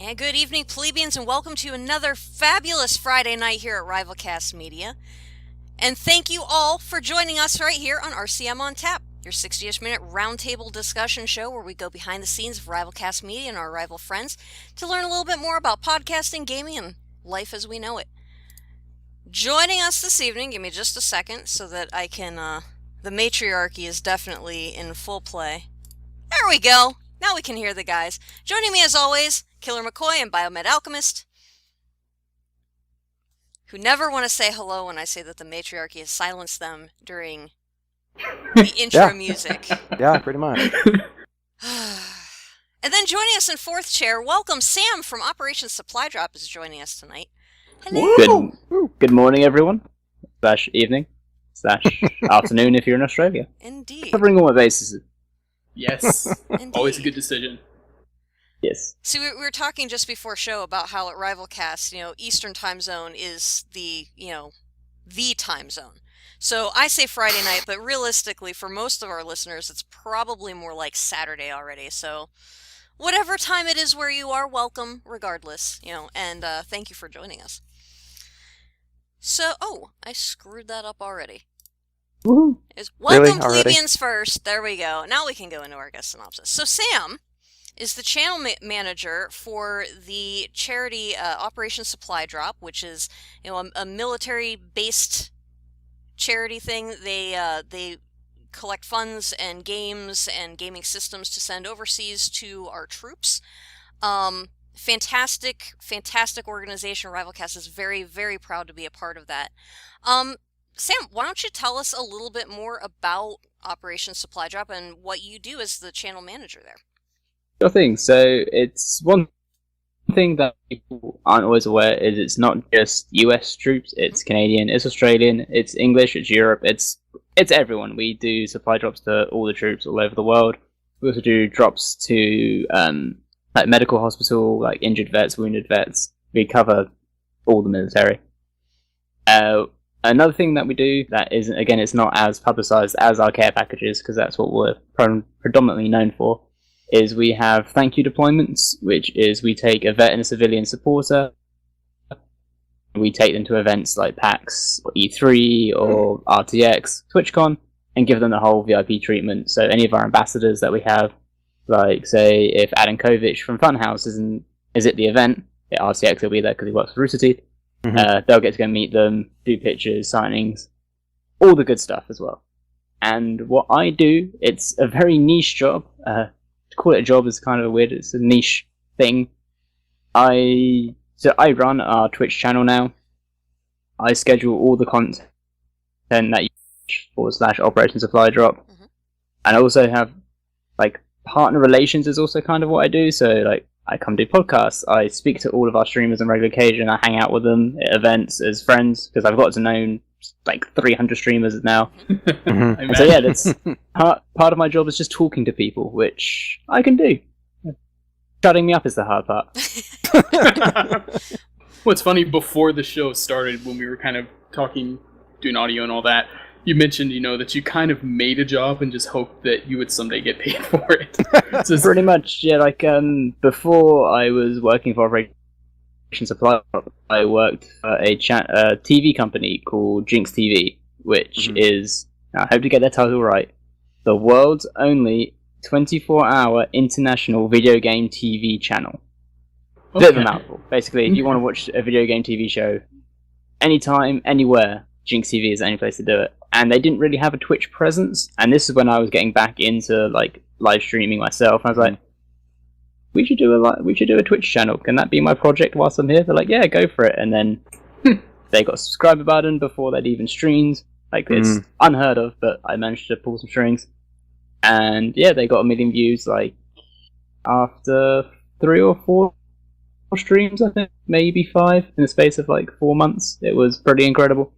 And good evening, plebeians, and welcome to another fabulous Friday night here at RivalCast Media. And thank you all for joining us right here on RCM on Tap, your 60-ish minute roundtable discussion show where we go behind the scenes of RivalCast Media and our rival friends to learn a little bit more about podcasting, gaming, and life as we know it. Joining us this evening, give me just a second so that I can, the matriarchy is definitely in full play. There we go! Now we can hear the guys. Joining me as always, Killer McCoy and Biomed Alchemist, who never want to say hello when I say that the matriarchy has silenced them during the intro music. Yeah, pretty much. And then joining us in fourth chair, welcome Sam from Operation Supply Drop is joining us tonight. Hello. Good morning, everyone. / evening. / afternoon if you're in Australia. Indeed. Covering all my bases. Yes. Always a good decision. Yes. So we were talking just before show about how at RivalCast, Eastern time zone is the time zone. So I say Friday night, but realistically, for most of our listeners, it's probably more like Saturday already. So whatever time it is where you are, welcome regardless, and thank you for joining us. So, I screwed that up already. Woohoo. Welcome, plebeians first. There we go. Now we can go into our guest synopsis. So Sam is the channel manager for the charity Operation Supply Drop, which is a military-based charity thing. They collect funds and games and gaming systems to send overseas to our troops. Fantastic organization. RivalCast is very, very proud to be a part of that. Sam, why don't you tell us a little bit more about Operation Supply Drop and what you do as the channel manager there? Sure thing. So it's one thing that people aren't always aware is it's not just US troops, it's Canadian, it's Australian, it's English, it's Europe, it's everyone. We do supply drops to all the troops all over the world. We also do drops to like medical hospital, like injured vets, wounded vets. We cover all the military. Another thing that we do that isn't, again, it's not as publicised as our care packages, because that's what we're predominantly known for, is we have thank you deployments, which is we take a vet and a civilian supporter, we take them to events like PAX, or E3, or RTX, TwitchCon, and give them the whole VIP treatment. So any of our ambassadors that we have, like, say, if Adam Kovic from Funhouse is at the event, at RTX he'll be there because he works for Rooster Teeth. They'll get to go meet them, do pictures, signings, all the good stuff as well. And what I do, it's a very niche job. To call it a job is kind of weird. It's a niche thing. I run our Twitch channel now. I schedule all the content that you / Operation Supply Drop. And I also have, like, partner relations is also kind of what I do. So, like, I come do podcasts, I speak to all of our streamers on regular occasion, I hang out with them at events as friends, because I've got to know like 300 streamers now. And so yeah, that's part of my job is just talking to people, which I can do. Shutting me up is the hard part. Well, it's funny, before the show started, when we were kind of talking, doing audio and all that, you mentioned, that you kind of made a job and just hoped that you would someday get paid for it. So pretty much, yeah. Like before I was working for Operation Supply, I worked for a TV company called Jinx TV, which is, I hope to get that title right, the world's only 24-hour international video game TV channel. Okay. Bit of a mouthful. Basically, if you want to watch a video game TV show anytime, anywhere, Jinx TV is the only place to do it. And they didn't really have a Twitch presence, and this is when I was getting back into like live streaming myself. And I was like, we should do a Twitch channel. Can that be my project whilst I'm here? They're like, yeah, go for it. And then they got a subscriber button before they'd even streamed. Like, it's unheard of, but I managed to pull some strings. And yeah, they got 1 million views like after 3 or 4 streams, I think, maybe 5 in the space of like 4 months. It was pretty incredible.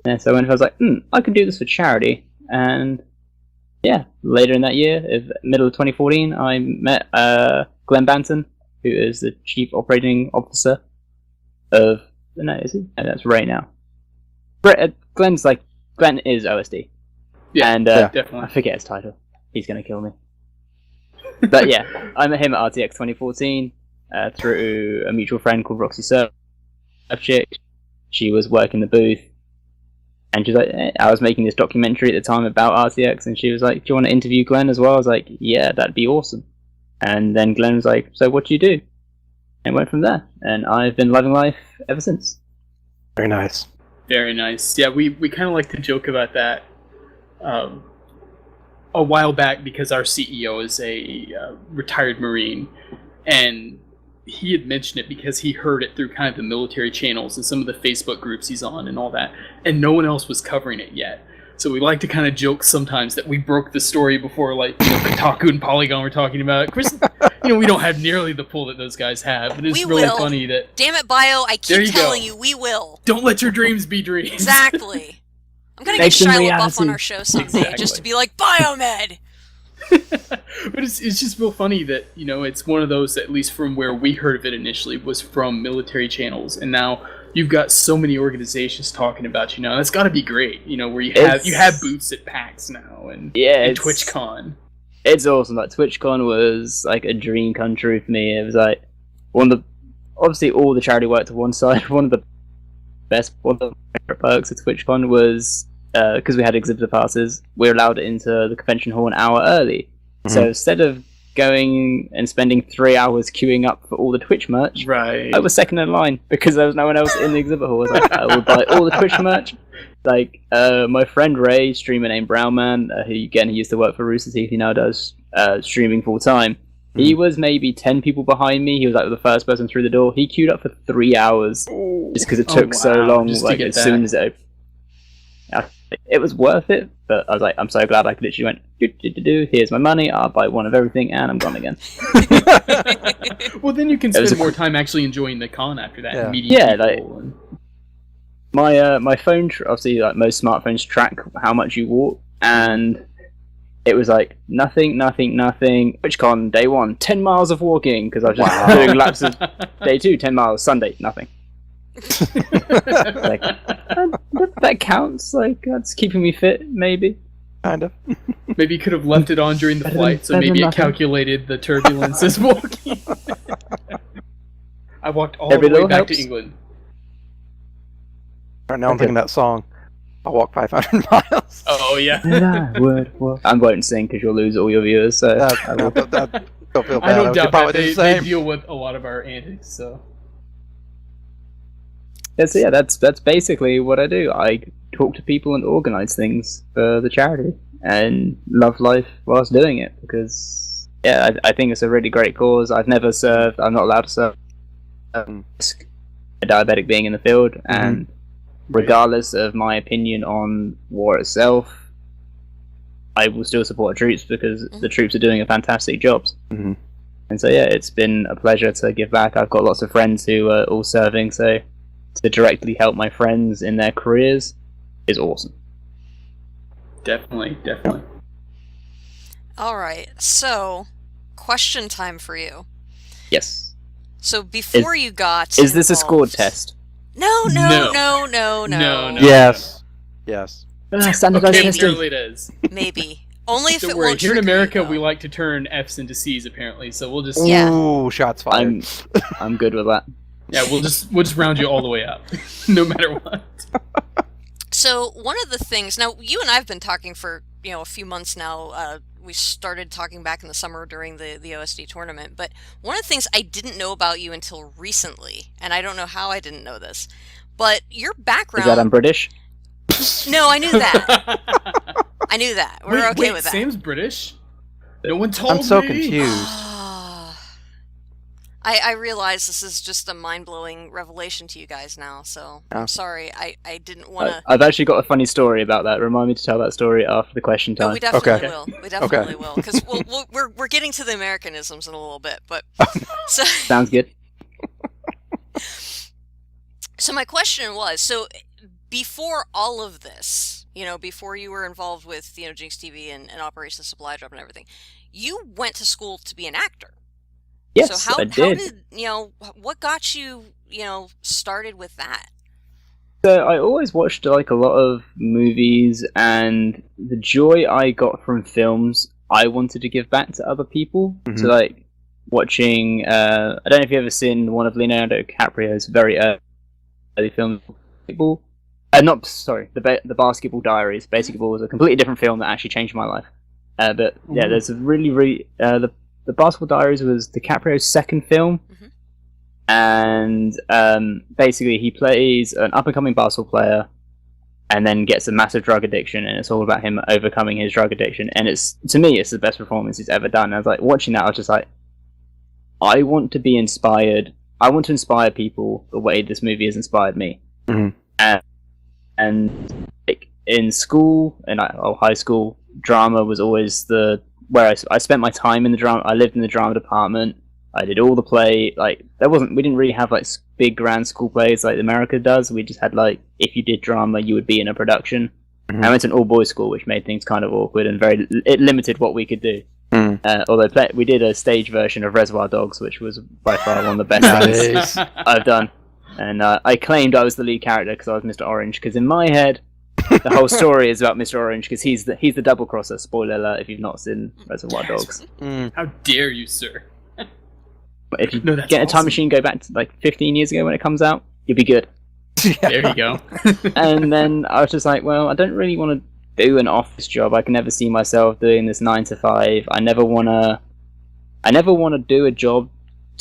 Yeah, so when I was like, I can do this for charity, and yeah, later in that year, middle of 2014, I met Glenn Banton, who is the Chief Operating Officer of... No, is he? No, that's Ray now. Glenn is OSD. Yeah, and definitely. I forget his title. He's going to kill me. But yeah, I met him at RTX 2014. through a mutual friend called Roxy Surf Chick. She was working the booth, and she was like, I was making this documentary at the time about RTX, and she was like, do you want to interview Glenn as well? I was like, yeah, that'd be awesome. And then Glenn was like, so what do you do? And went from there, and I've been loving life ever since. Very nice. Very nice. Yeah, we kind of like to joke about that a while back, because our CEO is a retired Marine, and he had mentioned it because he heard it through kind of the military channels and some of the Facebook groups he's on and all that, and no one else was covering it yet. So we like to kind of joke sometimes that we broke the story before, like, Kotaku and Polygon were talking about it. Chris, we don't have nearly the pull that those guys have, but it's really funny that... Damn it, Bio, I keep telling you, we will. Don't let your dreams be dreams. Exactly. I'm gonna get Shia LaBeouf on our show someday, just to be like, Biomed! But it's just real funny that, it's one of those, at least from where we heard of it initially, was from military channels, and now you've got so many organizations talking about you now. That's got to be great, where you have booths at PAX now and TwitchCon. It's awesome. Like, TwitchCon was like a dream come true for me. It was like obviously all the charity work to one side. One of the my favorite perks of TwitchCon was because we had exhibitor passes, we were allowed into the convention hall an hour early. Mm-hmm. So instead of going and spending 3 hours queuing up for all the Twitch merch, right, I was second in line because there was no one else in the exhibit hall. I was like, I will buy all the Twitch merch. Like, my friend Ray, streamer named Brownman, he used to work for Rooster Teeth, he now does streaming full time. Mm. He was maybe 10 people behind me. He was like the first person through the door. He queued up for 3 hours just because it took so long. Like, as soon as it opened. It was worth it, but I was like, I'm so glad I could literally went, here's my money, I'll buy one of everything, and I'm gone again. Well, then you can spend more time actually enjoying the con after that. Yeah, and meeting people my phone, obviously, like most smartphones track how much you walk, and it was like, nothing. TwitchCon, day 1, 10 miles of walking, because I was just doing laps of day 2, 10 miles, Sunday, nothing. Like, that counts. Like, that's keeping me fit, maybe. Kind of. Maybe you could have left it on during the flight, so maybe it calculated the turbulence as walking. I walked all the way back to England. Right now I'm thinking that song. I'll walk 500 miles. Oh, yeah. I won't sing because you'll lose all your viewers, so... don't feel bad. I don't doubt that. They deal with a lot of our antics, so... Yeah, that's basically what I do. I talk to people and organise things for the charity, and love life whilst doing it, because I think it's a really great cause. I've never served. I'm not allowed to serve. A diabetic being in the field, and regardless of my opinion on war itself, I will still support the troops because the troops are doing a fantastic job. Mm-hmm. And so it's been a pleasure to give back. I've got lots of friends who are all serving, so to directly help my friends in their careers is awesome. Definitely. Alright, so, question time for you. Yes. So before you got Is this a scored test? No. Yes. Standardized testing. It is. Maybe. Only if Don't it worry, won't here in trigger America, you, though. we like to turn F's into C's, apparently, so we'll just... Ooh, shots fired. I'm good with that. Yeah, we'll just round you all the way up, no matter what. So one of the things, now you and I have been talking for a few months now. We started talking back in the summer during the OSD tournament, but one of the things I didn't know about you until recently, and I don't know how I didn't know this, but your background... Is that I'm British? No, I knew that. I knew that. We're okay with that. Sam's British? No one told me. I'm so confused. I realize this is just a mind-blowing revelation to you guys now, so I'm sorry. I didn't want to... I've actually got a funny story about that. Remind me to tell that story after the question time. Oh, we definitely will. We definitely will, because we're getting to the Americanisms in a little bit, but... So, sounds good. So my question was, so before all of this, before you were involved with, Jinx TV and Operation Supply Drop and everything, you went to school to be an actor. Yes, so I did. What got you, started with that? So I always watched a lot of movies, and the joy I got from films, I wanted to give back to other people. Mm-hmm. So watching. I don't know if you've ever seen one of Leonardo DiCaprio's very early films, Basketball. Not sorry, the Basketball Diaries. Basketball was a completely different film that actually changed my life. But yeah, there's a really the Basketball Diaries was DiCaprio's second film, and basically he plays an up and coming basketball player, and then gets a massive drug addiction, and it's all about him overcoming his drug addiction. And it's, to me, it's the best performance he's ever done. And I was like, watching that, I was just like, I want to be inspired. I want to inspire people the way this movie has inspired me. And like, in school, and high school, drama was always where I spent my time in the drama. I lived in the drama department. I did all the play. Like, we didn't really have like big grand school plays like America does. We just had like, if you did drama, you would be in a production. I went to an all boys school, which made things kind of awkward and it limited what we could do. Although we did a stage version of Reservoir Dogs, which was by far one of the best things I've done. And I claimed I was the lead character because I was Mr. Orange. Because in my head, the whole story is about Mr. Orange because he's the double crosser. Spoiler alert if you've not seen Reservoir Dogs. How dare you, sir? But if you get a time machine, go back to like 15 years ago when it comes out, you'll be good. There you go. And then I was just like, well, I don't really want to do an office job. I can never see myself doing this 9 to 5. I never want to do a job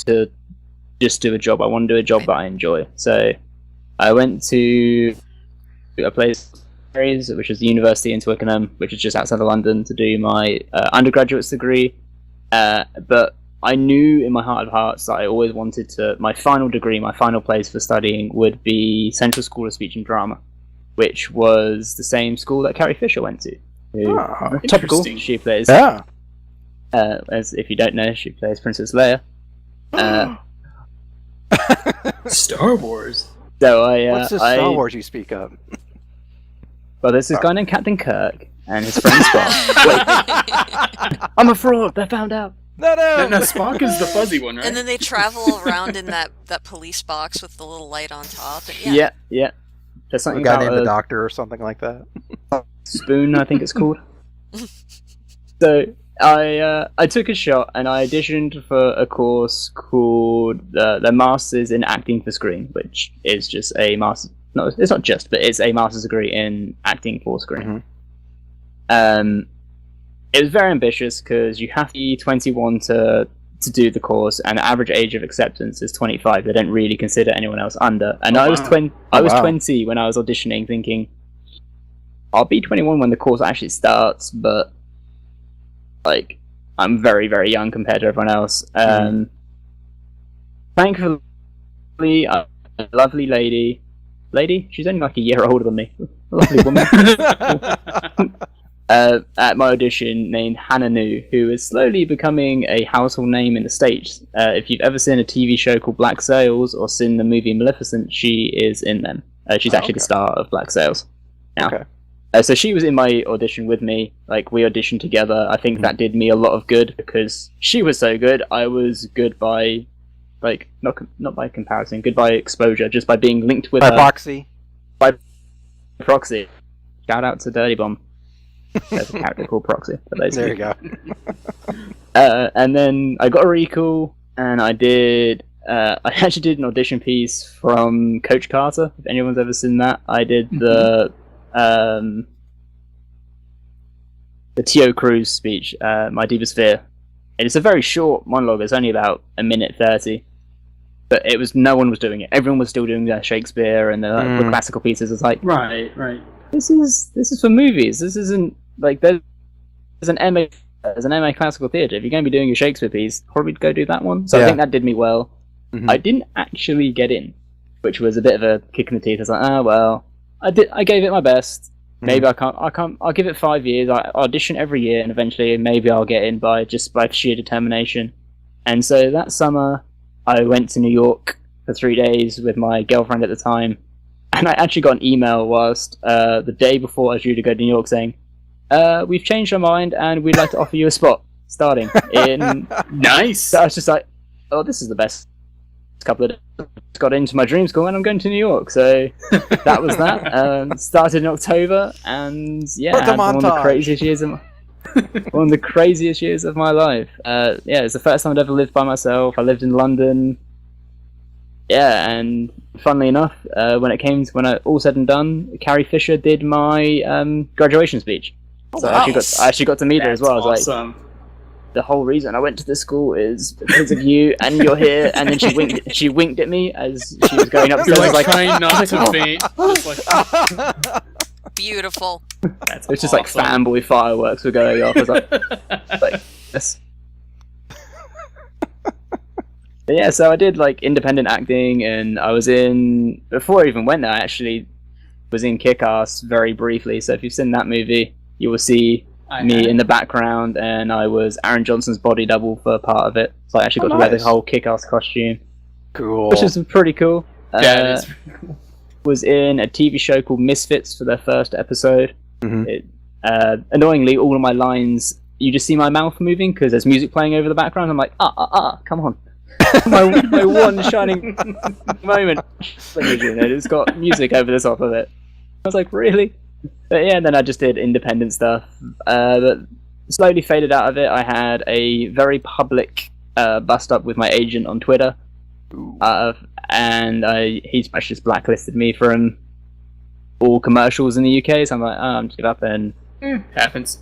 to just do a job. I want to do a job that I enjoy. So I went to a place which is the University in Twickenham, which is just outside of London, to do my undergraduate's degree. But I knew in my heart of hearts that I always wanted my final degree, my final place for studying would be Central School of Speech and Drama, which was the same school that Carrie Fisher went to. Topical, she plays. As if you don't know, she plays Princess Leia. Star Wars. So What's the Star Wars you speak of? Well, there's this guy named Captain Kirk and his friend Spock. Wait, I'm a fraud. They found out. No, Spock is the fuzzy one, right? And then they travel around in that police box with the little light on top. And yeah. There's something A guy about named the Doctor or something like that. Spoon, I think it's called. So I took a shot and I auditioned for a course called the Masters in Acting for Screen, which is just a master. No, it's not just, but it's a master's degree in acting for screen. It was very ambitious because you have to be 21 to do the course, and the average age of acceptance is 25. They don't really consider anyone else under. And I was 20 when I was auditioning, thinking I'll be 21 when the course actually starts, but like I'm very, very young compared to everyone else. Thankfully, a lovely lady. She's only like a year older than me. A lovely woman. At my audition, named Hannah Nu, who is slowly becoming a household name in the States. If you've ever seen a TV show called Black Sails or seen the movie Maleficent, she is in them. She's actually the star of Black Sails now. So she was in my audition with me. Like, we auditioned together. I think that did me a lot of good because she was so good. I was good by, like, not by comparison, good by exposure, just by being linked with her. Proxy. By proxy. Shout out to Dirty Bomb. There's a character called Proxy. There you go. And then I got a recall, and I actually did an audition piece from Coach Carter. If anyone's ever seen that, I did the T.O. Cruz speech, My Divasphere. And it's a very short monologue. It's only about 1:30. But no one was doing it. Everyone was still doing their Shakespeare and the classical pieces. It's like, right. This is for movies. This isn't like there's an MA classical theatre. If you're going to be doing a Shakespeare piece, probably go do that one. So I think that did me well. I didn't actually get in, which was a bit of a kick in the teeth. I was like, well, I gave it my best. Maybe I can't. I'll give it 5 years. I audition every year, and eventually maybe I'll get in by sheer determination. And so that summer, I went to New York for 3 days with my girlfriend at the time. And I actually got an email whilst the day before I was due to go to New York saying, we've changed our mind and we'd like to offer you a spot starting in... Nice! So I was just like, oh, this is the best couple of days. Got into my dream school and I'm going to New York. So that was that. Started in October and yeah, I had one of the craziest years of my... One of the craziest years of my life. It's the first time I'd ever lived by myself. I lived in London. Yeah, and funnily enough, when all said and done, Carrie Fisher did my graduation speech. So wow. I actually got to meet her as well. I was awesome. like, the whole reason I went to this school is because of you, and you're here. And then she winked at me as she was going upstairs. You're like, I was trying not to faint. Just like, Beautiful. that's it was just like fanboy fireworks were going off. I was like yes. But yeah, so I did like independent acting, and I was in, before I even went there, I actually was in Kick-Ass very briefly. So if you've seen that movie, you will see me in the background, and I was Aaron Johnson's body double for part of it. So I actually got to wear the whole Kick-Ass costume. Cool. Which is pretty cool. Yeah, it is. Was in a TV show called Misfits for their first episode. Mhm. Annoyingly, all of my lines, you just see my mouth moving because there's music playing over the background. I'm like, come on. my one shining moment. It's got music over the top of it. I was like, really? But yeah, and then I just did independent stuff. But slowly faded out of it. I had a very public bust up with my agent on Twitter. And he's just blacklisted me from all commercials in the UK. So I'm like, I'm just give up, and happens.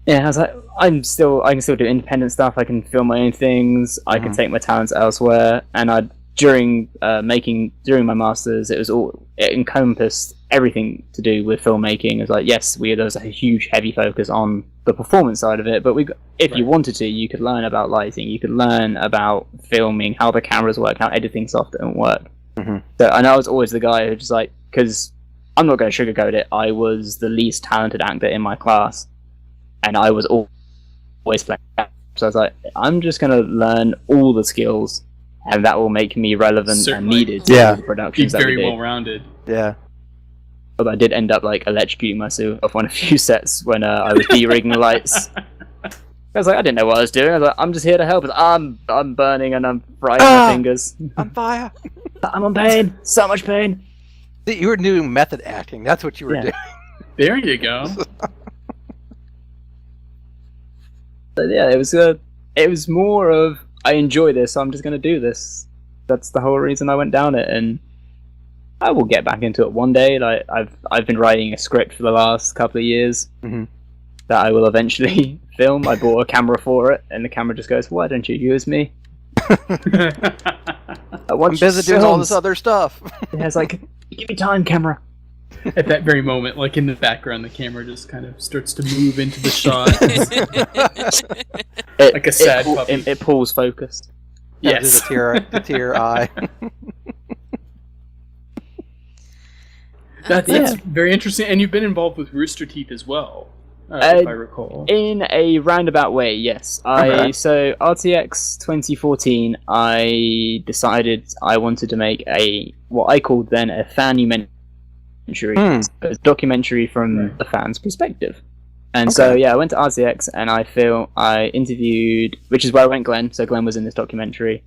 yeah, I was like, I can still do independent stuff. I can film my own things. I can take my talents elsewhere. And during my masters, it encompassed everything to do with filmmaking. It was like, yes, there was a huge heavy focus on the performance side of it, but if you wanted to, you could learn about lighting, you could learn about filming, how the cameras work, how editing software work. So I know I was always the guy who just like, because I'm not going to sugarcoat it, I was the least talented actor in my class, and I was always playing. So I was like, I'm just going to learn all the skills, and that will make me relevant and needed to the productions. Be very well rounded. Yeah. But I did end up like electrocuting myself on a few sets when I was de-rigging the lights. I was like, I didn't know what I was doing. I was like, I'm just here to help. I'm burning and I'm frying my fingers. On fire. I'm on pain. So much pain. You were doing method acting. That's what you were doing. There you go. But yeah, it was more of, I enjoy this, so I'm just going to do this. That's the whole reason I went down it, and I will get back into it one day. Like I've been writing a script for the last couple of years that I will eventually film. I bought a camera for it, and the camera just goes, "Why don't you use me?" I'm busy doing all this other stuff. Yeah, it's like, give me time, camera. At that very moment, like in the background, the camera just kind of starts to move into the shot. Like a sad puppy. It pulls focus. Yes. The tear eye. That's very interesting, and you've been involved with Rooster Teeth as well, if I recall. In a roundabout way, yes. So RTX 2014, I decided I wanted to make what I called then a fan-documentary, a documentary from the fan's perspective. And so I went to RCX and I interviewed, which is where I went Glenn. So Glenn was in this documentary.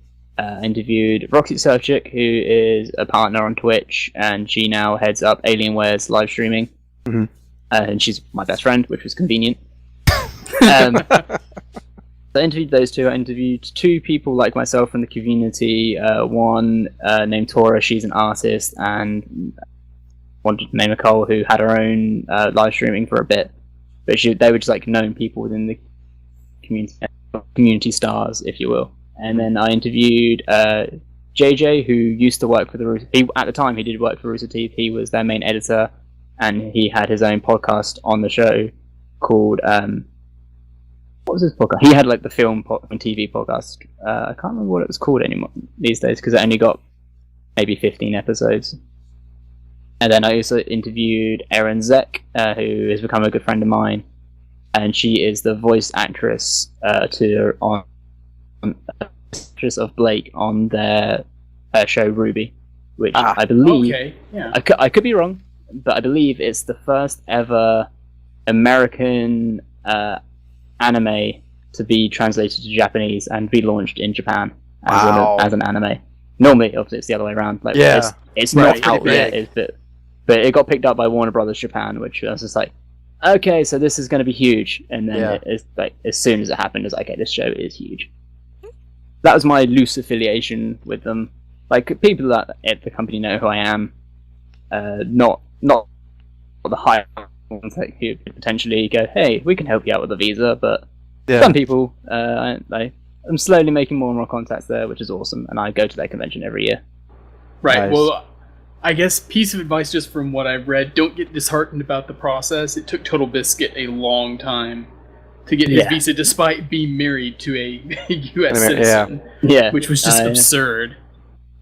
Interviewed Roxy Serchik, who is a partner on Twitch, and she now heads up Alienware's live streaming. And she's my best friend, which was convenient. So I interviewed those two. I interviewed two people like myself from the community. One named Tora, she's an artist, and one named Nicole, who had her own live streaming for a bit. But they were just like known people within the community stars, if you will. And then I interviewed JJ, who used to work for the Rooster. At the time, he did work for Rooster Teeth. He was their main editor, and he had his own podcast on the show called what was his podcast? He had like the film and TV podcast. I can't remember what it was called anymore these days because it only got maybe 15 episodes. And then I also interviewed Erin Zek, who has become a good friend of mine, and she is the voice actress of Blake on their show Ruby, which I believe I could be wrong, but I believe it's the first ever American anime to be translated to Japanese and be launched in Japan as an anime. Normally, obviously, it's the other way around. Like, it's not out yet, but it got picked up by Warner Brothers Japan, which I was just like, okay, so this is going to be huge, and then Yeah. it's like as soon as it happened, it was like, okay, this show is huge. That was my loose affiliation with them. Like people that at the company know who I am, not the higher ones like, who could potentially go, hey, we can help you out with a visa, but some people, I'm slowly making more and more contacts there, which is awesome, and I go to their convention every year. Right. Nice. Well, I guess piece of advice just from what I've read: don't get disheartened about the process. It took Total Biscuit a long time to get his visa, despite being married to a U.S. citizen. Yeah, which was just absurd.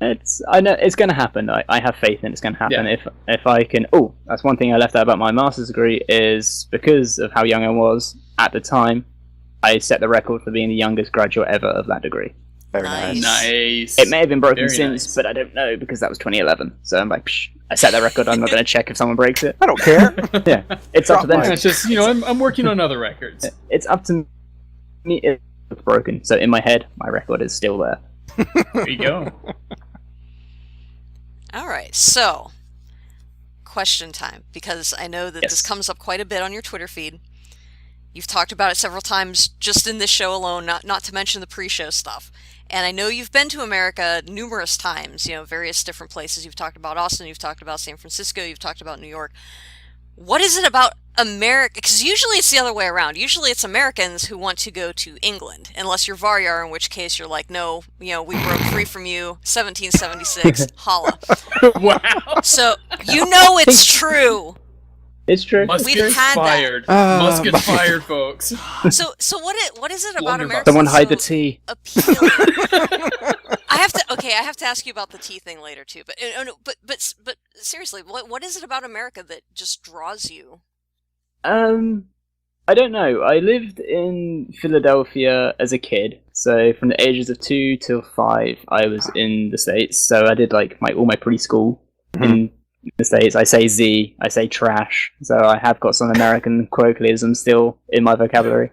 I know it's going to happen. I have faith in it's going to happen. Yeah. If I can. Oh, that's one thing I left out about my master's degree is because of how young I was at the time. I set the record for being the youngest graduate ever of that degree. Very Nice. Nice. It may have been broken Very since, nice. but I don't know because that was 2011. So I'm like, psh, I set that record. I'm not going to check if someone breaks it. I don't care. Yeah, it's up to them. Drop It's just, I'm working on other records. It's up to me if it's broken. So in my head, my record is still there. There you go. All right, so question time, because I know that this comes up quite a bit on your Twitter feed. You've talked about it several times just in this show alone, not to mention the pre-show stuff. And I know you've been to America numerous times, various different places. You've talked about Austin, you've talked about San Francisco, you've talked about New York. What is it about America? Because usually it's the other way around. Usually it's Americans who want to go to England, unless you're Varyar, in which case you're like, no, we broke free from you, 1776, holla. Wow. So, it's true. It's true. Muskets had that. fired. Muskets fired, folks. So what is it about Blunderbuss. America? Someone hide the tea. Appealing? I have to ask you about the tea thing later too. But seriously, what is it about America that just draws you? I don't know. I lived in Philadelphia as a kid, so from the ages of 2 till 5, I was in the States. So I did all my preschool in the States. I say Z, I say trash, so I have got some American colloquialism still in my vocabulary.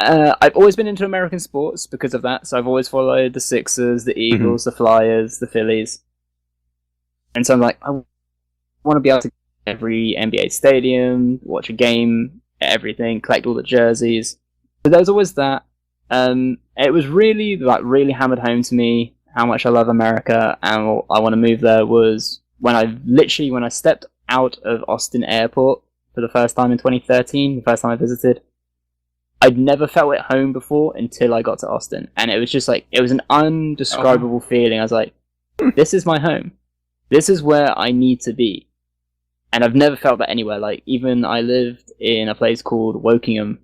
I've always been into American sports because of that, so I've always followed the Sixers, the Eagles, the Flyers, the Phillies. And so I'm like, I want to be able to go to every NBA stadium, watch a game, everything, collect all the jerseys. So there was always that. It was really hammered home to me how much I love America and I want to move there was when I stepped out of Austin Airport for the first time in 2013, the first time I visited. I'd never felt at home before until I got to Austin. And it was just it was an undescribable feeling. I was like, this is my home. This is where I need to be. And I've never felt that anywhere. Even I lived in a place called Wokingham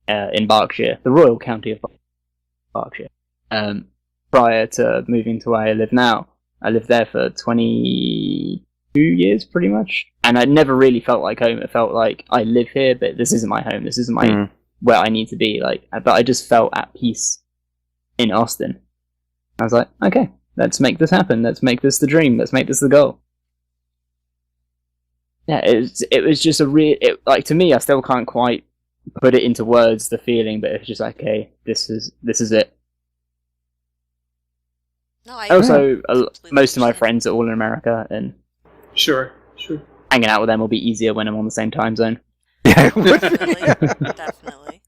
in Berkshire, the Royal County of Berkshire, prior to moving to where I live now. I lived there for 22 years, pretty much. And I never really felt like home. It felt like I live here, but this isn't my home. This isn't my where I need to be. But I just felt at peace in Austin. I was like, okay, let's make this happen. Let's make this the dream. Let's make this the goal. Yeah, it was just to me, I still can't quite put it into words, the feeling, but it's just okay, this is it. No, I also, most of my understand. friends are all in America, and Sure. hanging out with them will be easier when I'm on the same time zone. Yeah. Definitely.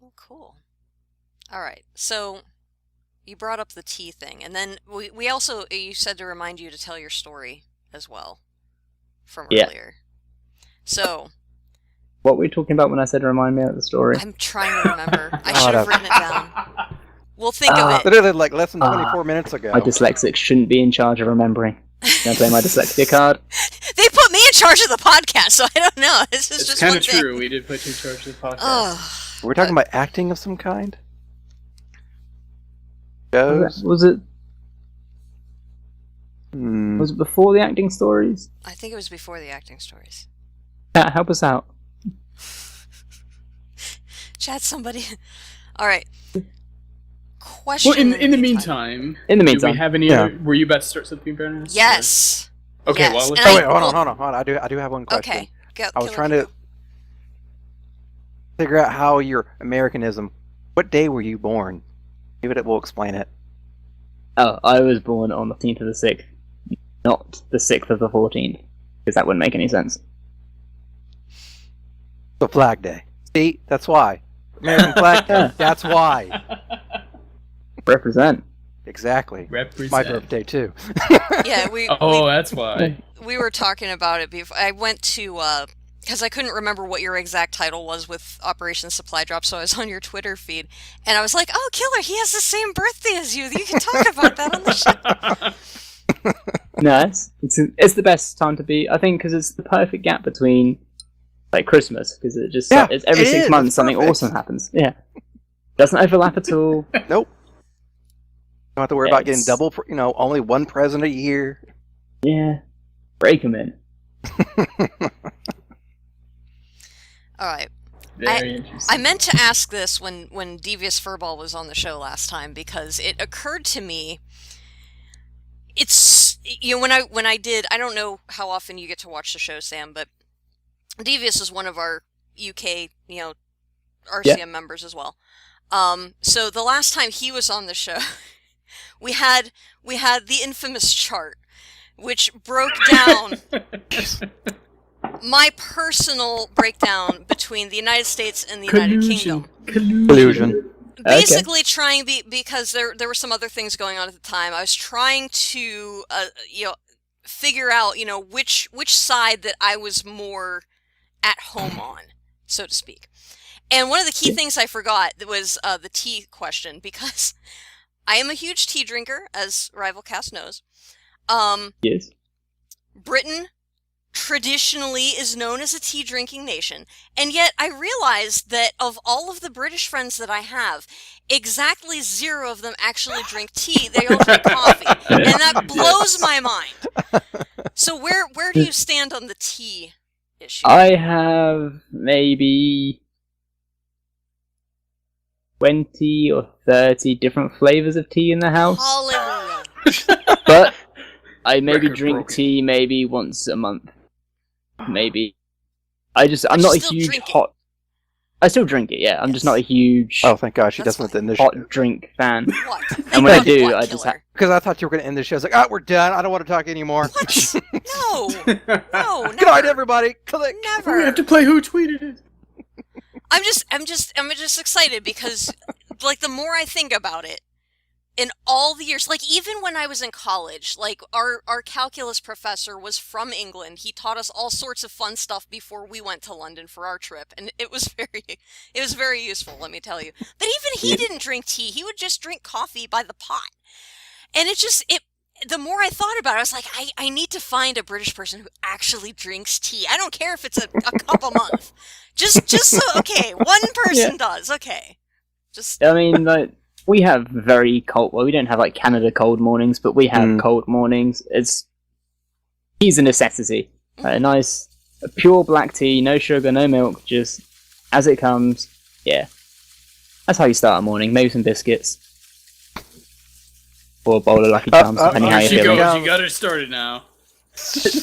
Well, cool. All right, so you brought up the tea thing, and then we also, you said to remind you to tell your story as well from earlier. So, what were we talking about when I said remind me of the story? I'm trying to remember. I should have written it down. We'll think of it. Literally less than 24 minutes ago. My dyslexic shouldn't be in charge of remembering. Can I play my dyslexia card? They put me in charge of the podcast, so I don't know. This is It's just kind one of thing. true. We did put you in charge of the podcast. Oh, We're talking about acting of some kind? Shows? Was it Hmm. was it before the acting stories? I think it was before the acting stories. Chat, help us out. Chat somebody. All right. Question. Well, in the meantime, In the do meantime, we have any Yeah. other? Were you about to start something, Baroness? Yes. Okay. Yes, Well, let's. and Oh, I- wait, hold well- on. I do have one question. Okay. Go, I was Killer, trying you to figure out how your Americanism. What day were you born? Maybe it will explain it. Oh, I was born on the 14th of the 6th, not the 6th of the 14th. because that wouldn't make any sense. The Flag Day. See, that's why. American Flag Day. That's why. Represent. Exactly. Represent. My birthday too. Yeah, That's why. we were talking about it before. I went to because I couldn't remember what your exact title was with Operation Supply Drop, so I was on your Twitter feed, and I was like, "Oh, killer! He has the same birthday as you. You can talk about that on the show." No, it's the best time to be. I think because it's the perfect gap between like Christmas, because it's every 6 months something awesome happens. Yeah, doesn't overlap at all. Nope. Don't have to worry about getting double. Only one present a year. Yeah, break them in. All right. Very interesting. I meant to ask this when Devious Furball was on the show last time because it occurred to me. It's when I did, I don't know how often you get to watch the show, Sam, but Devious is one of our UK RCM members as well. So the last time he was on the show, we had the infamous chart, which broke down my personal breakdown between the United States and the United Kingdom. Collusion. Basically, trying because there were some other things going on at the time. I was trying to figure out which side that I was more at home on, so to speak. And one of the key things I forgot was the tea question, because I am a huge tea drinker, as RivalCast knows. Yes. Britain traditionally is known as a tea drinking nation, and yet I realized that of all of the British friends that I have, exactly 0 of them actually drink tea. They all drink coffee, and that blows my mind. So where do you stand on the tea issue? I have maybe 20 or 30 different flavors of tea in the house. Hallelujah. But I maybe Record drink broken. tea maybe once a month. Maybe. I'm not a still huge drink it. hot... I still drink it, yeah. I'm just not a huge Oh, thank God she That's doesn't end the show. hot drink fan. What? And when I Thank do, God, I what, just killer? Because I thought you were going to end the show. I was like, we're done. I don't want to talk anymore. What? No, never. Good night, everybody. Click. Never. We have to play Who Tweeted It. I'm just excited because, like, the more I think about it, in all the years, like, even when I was in college, like, our calculus professor was from England. He taught us all sorts of fun stuff before we went to London for our trip, and it was very useful, let me tell you. But even he didn't drink tea. He would just drink coffee by the pot. And the more I thought about it, I was like, I need to find a British person who actually drinks tea. I don't care if it's a cup a month. Just so, okay, one person does, okay. Just, I mean, like, we have very cold... Well, we don't have, like, Canada cold mornings, but we have cold mornings. Tea's a necessity. A nice, pure black tea, no sugar, no milk, just as it comes. Yeah. That's how you start a morning. Maybe some biscuits. Or a bowl of Lucky Charms, depending how you're She feeling. goes. You got her started now.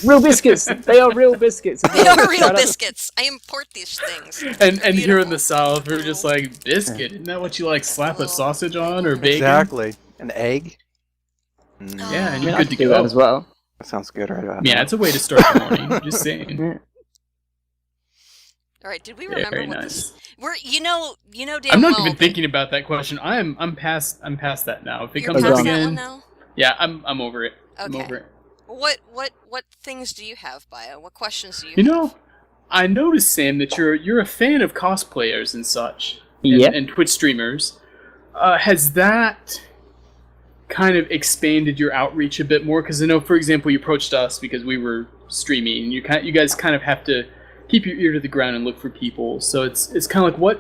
Real biscuits! They are real biscuits. they are real Shout out- biscuits. I import these things. And here in Beautiful. the South, we're just like, biscuit. Isn't that what you like? Slap a sausage on or bacon? Exactly. An egg. Yeah, and I mean, you're I good could to do go. that as well. That sounds good, right? Yeah, it's a way to start the morning. Just saying. Yeah. All right, did we remember Very what nice. this... We're, you know damn I'm not well even thinking about that question. I'm past that now. If it You're comes past up that again, one now? yeah, I'm over it. I'm Okay. over it. What things do you have, Bio? What questions do you You have? know, I noticed, Sam, that you're a fan of cosplayers and such, Yeah. and Twitch streamers. Has that kind of expanded your outreach a bit more? Because I know, for example, you approached us because we were streaming, and you guys kind of have to keep your ear to the ground and look for people. So it's kind of like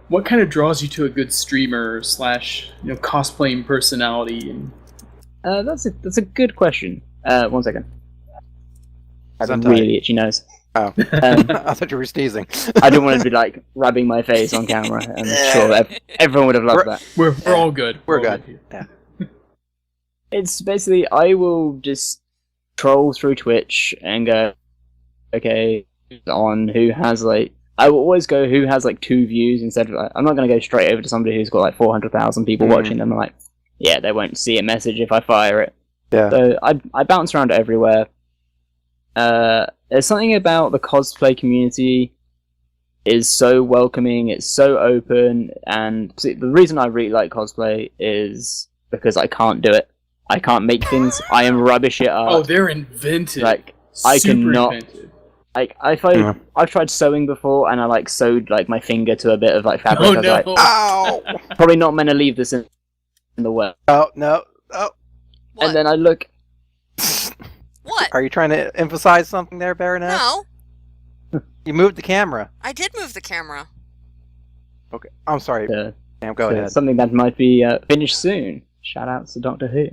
what kind of draws you to a good streamer / cosplaying personality? And That's a good question. 1 second. I have a Sometimes. really itchy nose. Oh. Um, I thought you were sneezing. I didn't want to be like rubbing my face on camera. I'm sure everyone would have loved that. we're all good. We're all good. here. Yeah. It's basically I will just troll through Twitch and go, okay, on who has like. I will always go who has like 2 views instead of. I'm not going to go straight over to somebody who's got like 400,000 people watching them. I'm like, yeah, they won't see a message if I fire it. Yeah. So I bounce around everywhere. There's something about the cosplay community is so welcoming, it's so open, and see, the reason I really like cosplay is because I can't do it. I can't make things. I am rubbish at art. Oh, they're invented. Like, I Super cannot. invented. Like, I've tried sewing before, and I like sewed like my finger to a bit of like fabric. Oh I was no! like, Ow! probably not meant to leave this in the world. Oh no! Oh, What? And then I look. What? are you trying to emphasize something there, Baronet? No, You moved the camera. I did move the camera. Okay, I'm sorry. Sam, go ahead. Something that might be finished soon. Shout out to Doctor Who.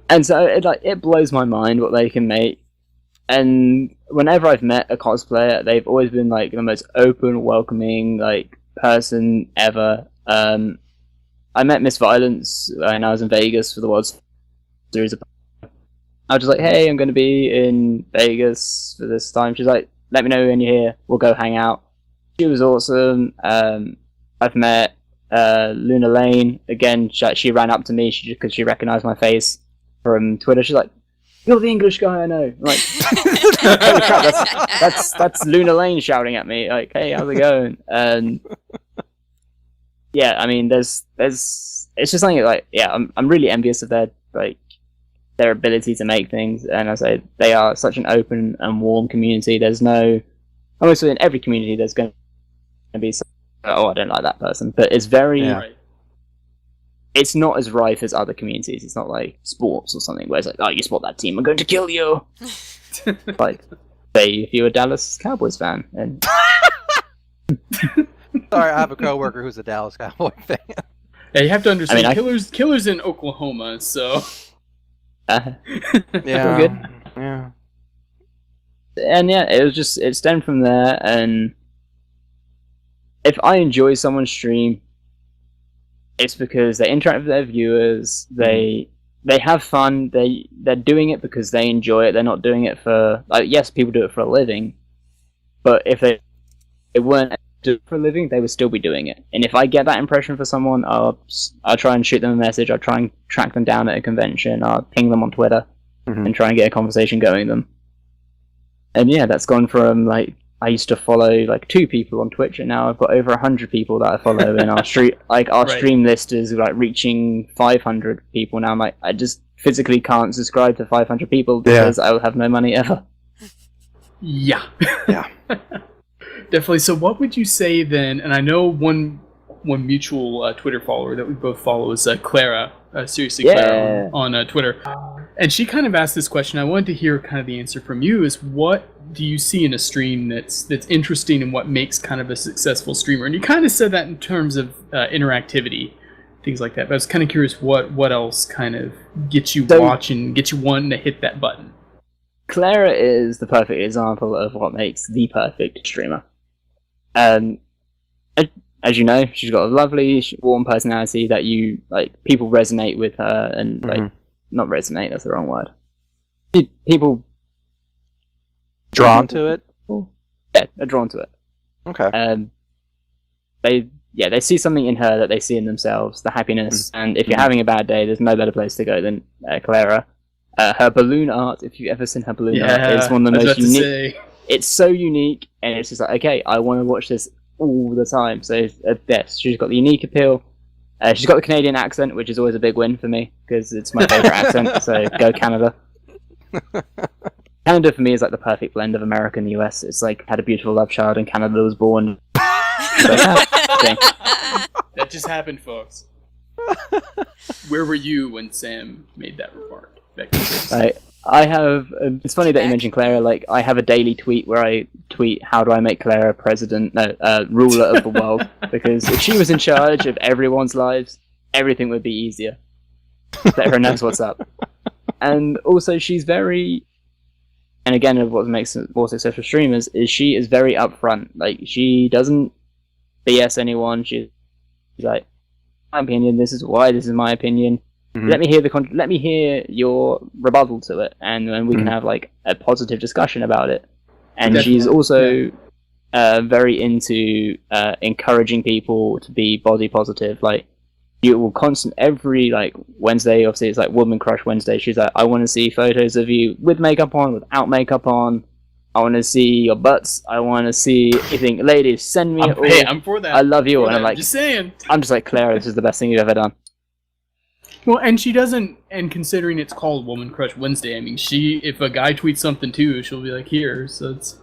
And so it blows my mind what they can make. And whenever I've met a cosplayer, they've always been like the most open, welcoming like person ever. I met Miss Violence when I was in Vegas for the World Series. I was just like, hey, I'm going to be in Vegas for this time. She's like, let me know when you're here. We'll go hang out. She was awesome. I've met Luna Lane. Again, she ran up to me because she recognized my face from Twitter. She's like, you're the English guy I know. I'm like, holy crap, that's Luna Lane shouting at me. Like, hey, how's it going? And yeah, I mean, there's it's just something like, yeah, I'm really envious of their ability to make things, and I say they are such an open and warm community. There's no, almost in every community, there's going to be some, oh, I don't like that person, but it's very, Right. it's not as rife as other communities. It's not like sports or something where it's like, oh, you support that team, I'm going to kill you. Like, say if you're a Dallas Cowboys fan, and Sorry, I have a coworker who's a Dallas Cowboy fan. Yeah, you have to understand. I mean, Killers in Oklahoma, so Yeah. good. Yeah. And yeah, it stemmed from there. And if I enjoy someone's stream, it's because they interact with their viewers. They have fun. They're doing it because they enjoy it. They're not doing it for, like, yes, people do it for a living, but if they weren't doing it for a living, they would still be doing it. And if I get that impression for someone, I'll try and shoot them a message. I'll try and track them down at a convention. I'll ping them on Twitter and try and get a conversation going with them. And yeah, that's gone from, like, I used to follow like 2 people on Twitch, and now I've got over 100 people that I follow, and our stream Right. stream list is like reaching 500 people now. I'm like, I just physically can't subscribe to 500 people because I will have no money ever. yeah, Yeah. definitely. So, what would you say then? And I know one mutual Twitter follower that we both follow is Clara, seriously, Yeah. Clara on Twitter, and she kind of asked this question. I wanted to hear kind of the answer from you. Is what do you see in a stream that's interesting, and what makes kind of a successful streamer? And you kind of said that in terms of interactivity, things like that. But I was kind of curious what else kind of gets you watching, gets you wanting to hit that button. Clara is the perfect example of what makes the perfect streamer. As you know, she's got a lovely, warm personality that you like. People resonate with her, and like, not resonate. That's the wrong word. People Drawn to it? Yeah, they're drawn to it. Okay. They see something in her that they see in themselves, the happiness. And if you're having a bad day, there's no better place to go than Clara. Her balloon art, if you've ever seen her balloon art, is one of the most unique. It's so unique, and it's just like, okay, I want to watch this all the time. So yes, she's got the unique appeal. She's got the Canadian accent, which is always a big win for me because it's my favorite accent. So go Canada. Canada for me is like the perfect blend of America and the US. It's like had a beautiful love child, and Canada was born. So, okay. That just happened, folks. Where were you when Sam made that remark? I have. It's funny that you mentioned Clara. Like, I have a daily tweet where I tweet, "How do I make Clara ruler of the world?" Because if she was in charge of everyone's lives, everything would be easier. Let her know what's up. And also, she's very. And again, what makes more successful streamers is she is very upfront. Like, she doesn't BS anyone. She's like, my opinion. This is why. This is my opinion. Let me hear let me hear your rebuttal to it, and then we can have like a positive discussion about it. And she's also very into encouraging people to be body positive. Like, you will every like Wednesday, obviously it's like Woman Crush Wednesday. She's like, I want to see photos of you with makeup on, without makeup on. I want to see your butts. I want to see anything. Ladies, send me it all. Hey, I'm for that. I love you. And I'm like, just saying. I'm just like, Clara, this is the best thing you've ever done. Well, and she doesn't, and considering it's called Woman Crush Wednesday, I mean, if a guy tweets something too, she'll be like, here, so it's...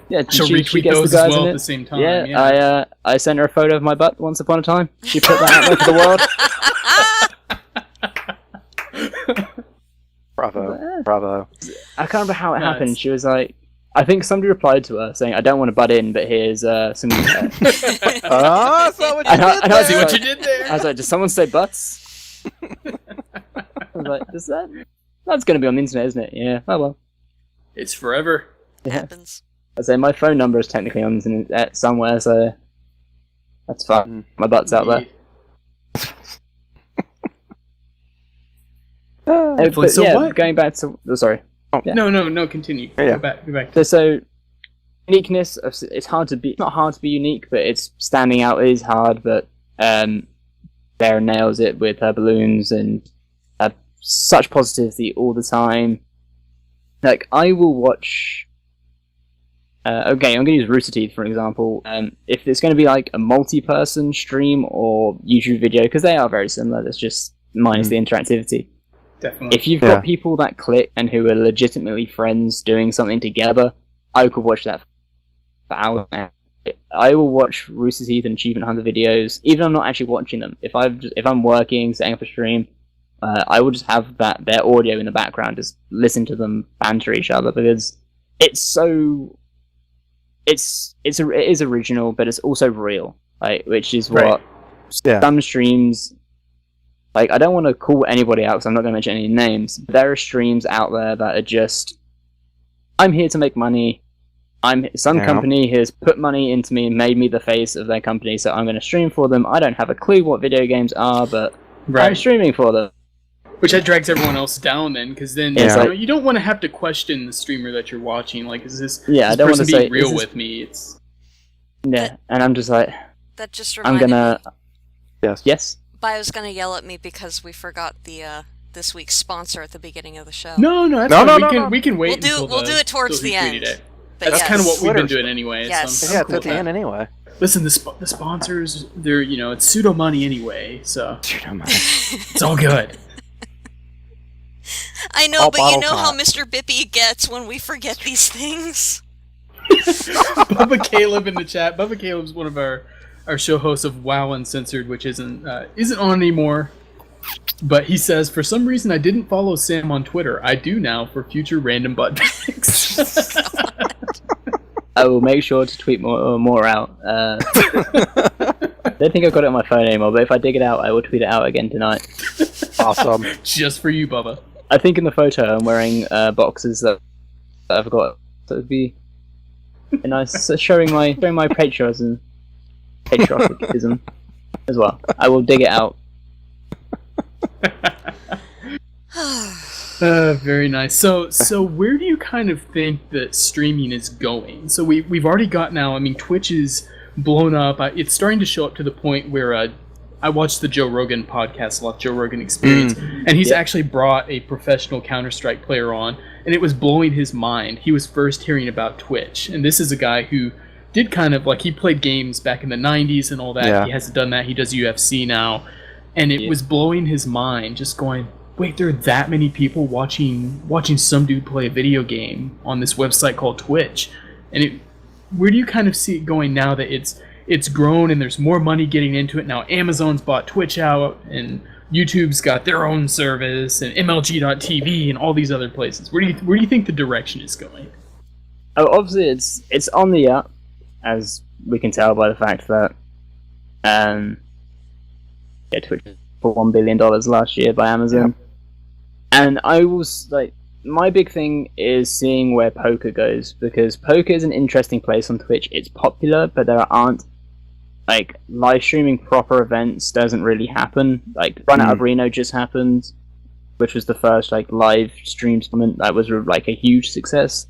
Yeah, she'll retweet those as well at the same time. Yeah. I sent her a photo of my butt once upon a time. She put that out there for the world. Bravo. I can't remember how it happened. She was like, I think somebody replied to her saying, I don't want to butt in, but here's some... Oh, that's not what you did there. See what you did there? I was like, did someone say butts? I was like, that's going to be on the internet, isn't it? Yeah, oh well. It's forever. It Yeah. happens. I say my phone number is technically on the internet somewhere, so that's fine. My butt's out there. But So yeah, what? going back to... Oh, sorry. Yeah. No, continue. Yeah. Go back. So uniqueness, it's not hard to be unique, but it's standing out is hard, but Sarah nails it with her balloons and such positivity all the time. Like, I will watch... okay, I'm going to use Rooster Teeth for an example. If it's going to be like a multi-person stream or YouTube video, because they are very similar, that's just minus the interactivity. Definitely. If you've got people that click and who are legitimately friends doing something together, I could watch that for hours. I will watch Rooster Teeth and Achievement Hunter videos, even if I'm not actually watching them. If I'm working, setting up a stream, I will just have their audio in the background, just listen to them banter each other, because it's so... It is original, but it's also real, like, which is what some streams... Like, I don't want to call anybody out, because I'm not going to mention any names. There are streams out there that are just... I'm here to make money. Some company has put money into me and made me the face of their company, so I'm going to stream for them. I don't have a clue what video games are, but I'm streaming for them. Which that drags everyone else down then, because then you don't want to have to question the streamer that you're watching. Like, is this I don't person want to say being real with me? It's and I'm just like, That just I'm reminded gonna me. yes. Bio's gonna yell at me because we forgot the this week's sponsor at the beginning of the show. No, that's fine. We can wait. We'll do it towards the end. But That's yes. kind of what we've been doing anyway. Yes. So Yeah, I'm it's cool at the with end that. anyway. Listen, the sponsors, they're it's pseudo money anyway, so it's all good. I know, All but you bottle know how cap. Mr. Bippy gets when we forget these things. Bubba Caleb in the chat. Bubba Caleb's one of our show hosts of WoW Uncensored, which isn't on anymore. But he says, for some reason I didn't follow Sam on Twitter. I do now for future random butt pics. I will make sure to tweet more out. I don't think I've got it on my phone anymore, but if I dig it out, I will tweet it out again tonight. Awesome. Just for you, Bubba. I think in the photo I'm wearing boxes that I've got, so it would be a nice showing my patriotism as well. I will dig it out. Very nice. So where do you kind of think that streaming is going? So we've already got now. I mean, Twitch is blown up. It's starting to show up to the point where I watched the Joe Rogan podcast, a lot of Joe Rogan Experience, and he's actually brought a professional Counter-Strike player on, and it was blowing his mind. He was first hearing about Twitch, and this is a guy who did kind of like, he played games back in the 90s and all that. Yeah. He hasn't done that. He does UFC now, and it was blowing his mind, just going, wait, there are that many people watching some dude play a video game on this website called Twitch. And where do you kind of see it going now that it's grown and there's more money getting into it? Now Amazon's bought Twitch out, and YouTube's got their own service, and MLG.TV and all these other places. Where do you think the direction is going? Oh, obviously it's on the up, as we can tell by the fact that Twitch for $1 billion last year by Amazon. Yeah. And I was like, my big thing is seeing where poker goes, because poker is an interesting place on Twitch. It's popular, but there aren't like live streaming proper events doesn't really happen. Like Run Out of Reno just happened, which was the first like live stream tournament that was like a huge success.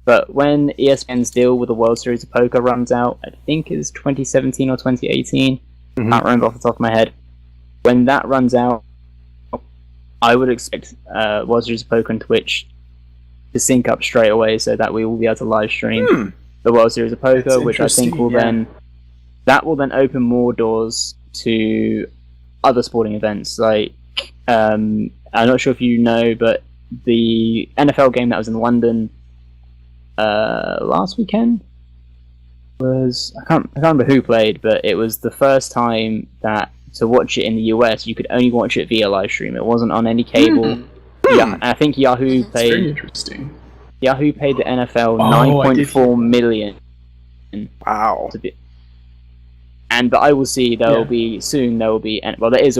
But when ESPN's deal with the World Series of Poker runs out, I think it's 2017 or 2018, can't remember off the top of my head. when that runs out, I would expect World Series of Poker and Twitch to sync up straight away so that we will be able to live stream the World Series of Poker, which I think will then open more doors to other sporting events. Like, I'm not sure if you know, but the NFL game that was in London last weekend was, I can't remember who played, but it was the first time that to watch it in the US you could only watch it via live stream. It wasn't on any cable. Yeah, and I think Yahoo paid. Very interesting. Yahoo paid the NFL $9.4 million. Wow. But I will see there will be there is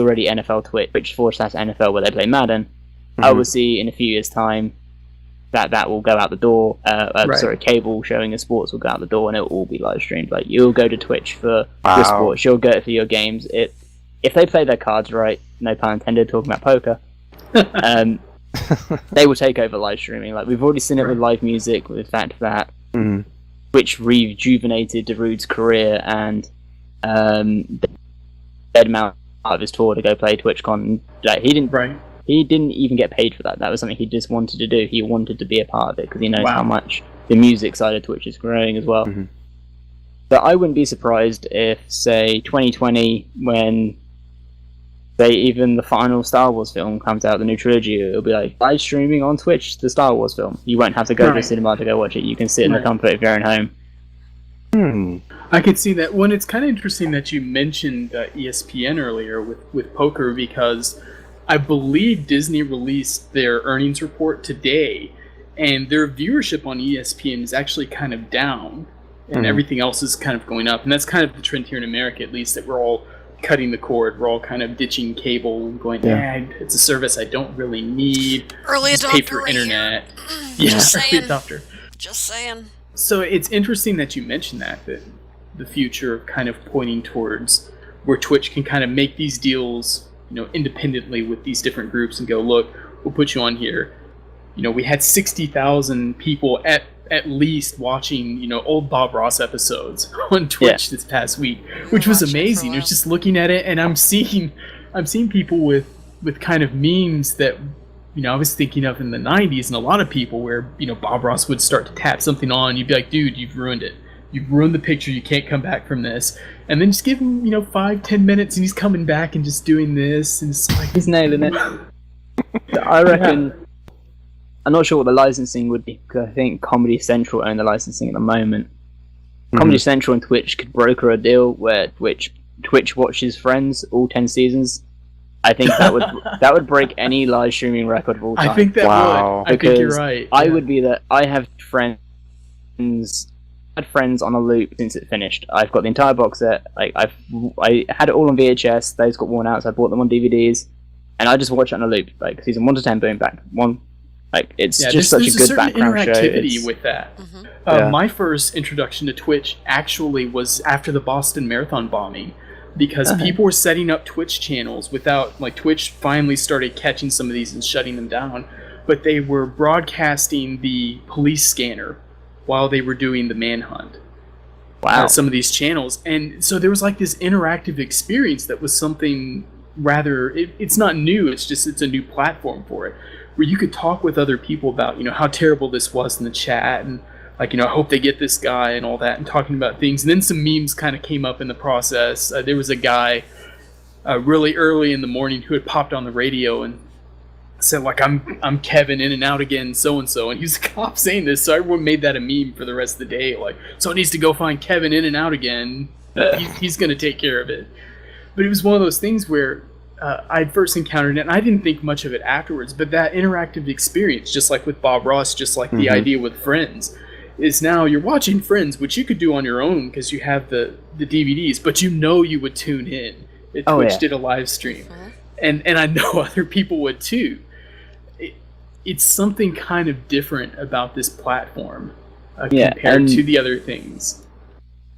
already NFL Twitch/NFL where they play Madden. I will see in a few years' time that will go out the door. Cable showing the sports will go out the door, and it will all be live streamed. Like, you'll go to Twitch for your sports, you'll go for your games. If they play their cards right, no pun intended, talking about poker, they will take over live streaming. Like, we've already seen it with live music, with the fact that Twitch rejuvenated Darude's career, and dead him out of his tour to go play TwitchCon. Like, he didn't even get paid for that. That was something he just wanted to do. He wanted to be a part of it because he knows how much the music side of Twitch is growing as well. But I wouldn't be surprised if, say, 2020, when even the final Star Wars film comes out, the new trilogy, it'll be like live streaming on Twitch the Star Wars film. You won't have to go to the cinema to go watch it. You can sit in the comfort of your own home. I could see that. It's kind of interesting that you mentioned ESPN earlier with poker, because I believe Disney released their earnings report today, and their viewership on ESPN is actually kind of down, and everything else is kind of going up. And that's kind of the trend here in America, at least, that we're all cutting the cord. We're all kind of ditching cable and going, it's a service I don't really need. Early Just adopter pay for right internet. Here. Just early saying. adopter. Just saying. So it's interesting that you mentioned that the future kind of pointing towards where Twitch can kind of make these deals, independently with these different groups and go, look, we'll put you on here. We had 60,000 people at least watching, old Bob Ross episodes on Twitch this past week, which was amazing. It was just looking at it, and I'm seeing people with kind of memes that, I was thinking of in the 90s, and a lot of people where, Bob Ross would start to tap something on, you'd be like, dude, you've ruined it. You've ruined the picture. You can't come back from this. And then just give him, 5-10 minutes, and he's coming back and just doing this, and it's like, he's nailing it. I reckon. I'm not sure what the licensing would be, because I think Comedy Central own the licensing at the moment. Comedy Central and Twitch could broker a deal where Twitch watches Friends all 10 seasons. I think that would break any live streaming record of all time. I think that would. I think you're right. I would be that. I have Friends on a loop since it finished. I've got the entire box set. Like, I had it all on VHS. Those got worn out, so I bought them on DVDs, and I just watch it on a loop. Like, season 1 to 10, boom, back one. Like, it's just such a good background show. Interactivity with that. My first introduction to Twitch actually was after the Boston Marathon bombing, because people were setting up Twitch channels without, like, Twitch finally started catching some of these and shutting them down, but they were broadcasting the police scanner while they were doing the manhunt. Wow. Some of these channels. And so there was like this interactive experience that was something rather, it's not new, it's a new platform for it, where you could talk with other people about, how terrible this was in the chat, and like, I hope they get this guy and all that, and talking about things. And then some memes kind of came up in the process. There was a guy really early in the morning who had popped on the radio and said, like, I'm Kevin in and out again, so-and-so. And he was a cop saying this, so everyone made that a meme for the rest of the day. Like, so it needs to go find Kevin in and out again. He's going to take care of it. But it was one of those things where I'd first encountered it, and I didn't think much of it afterwards. But that interactive experience, just like with Bob Ross, just like the idea with Friends, is now you're watching Friends, which you could do on your own because you have the DVDs, but you would tune in if Twitch did a live stream. And I know other people would too. It's something kind of different about this platform compared to the other things.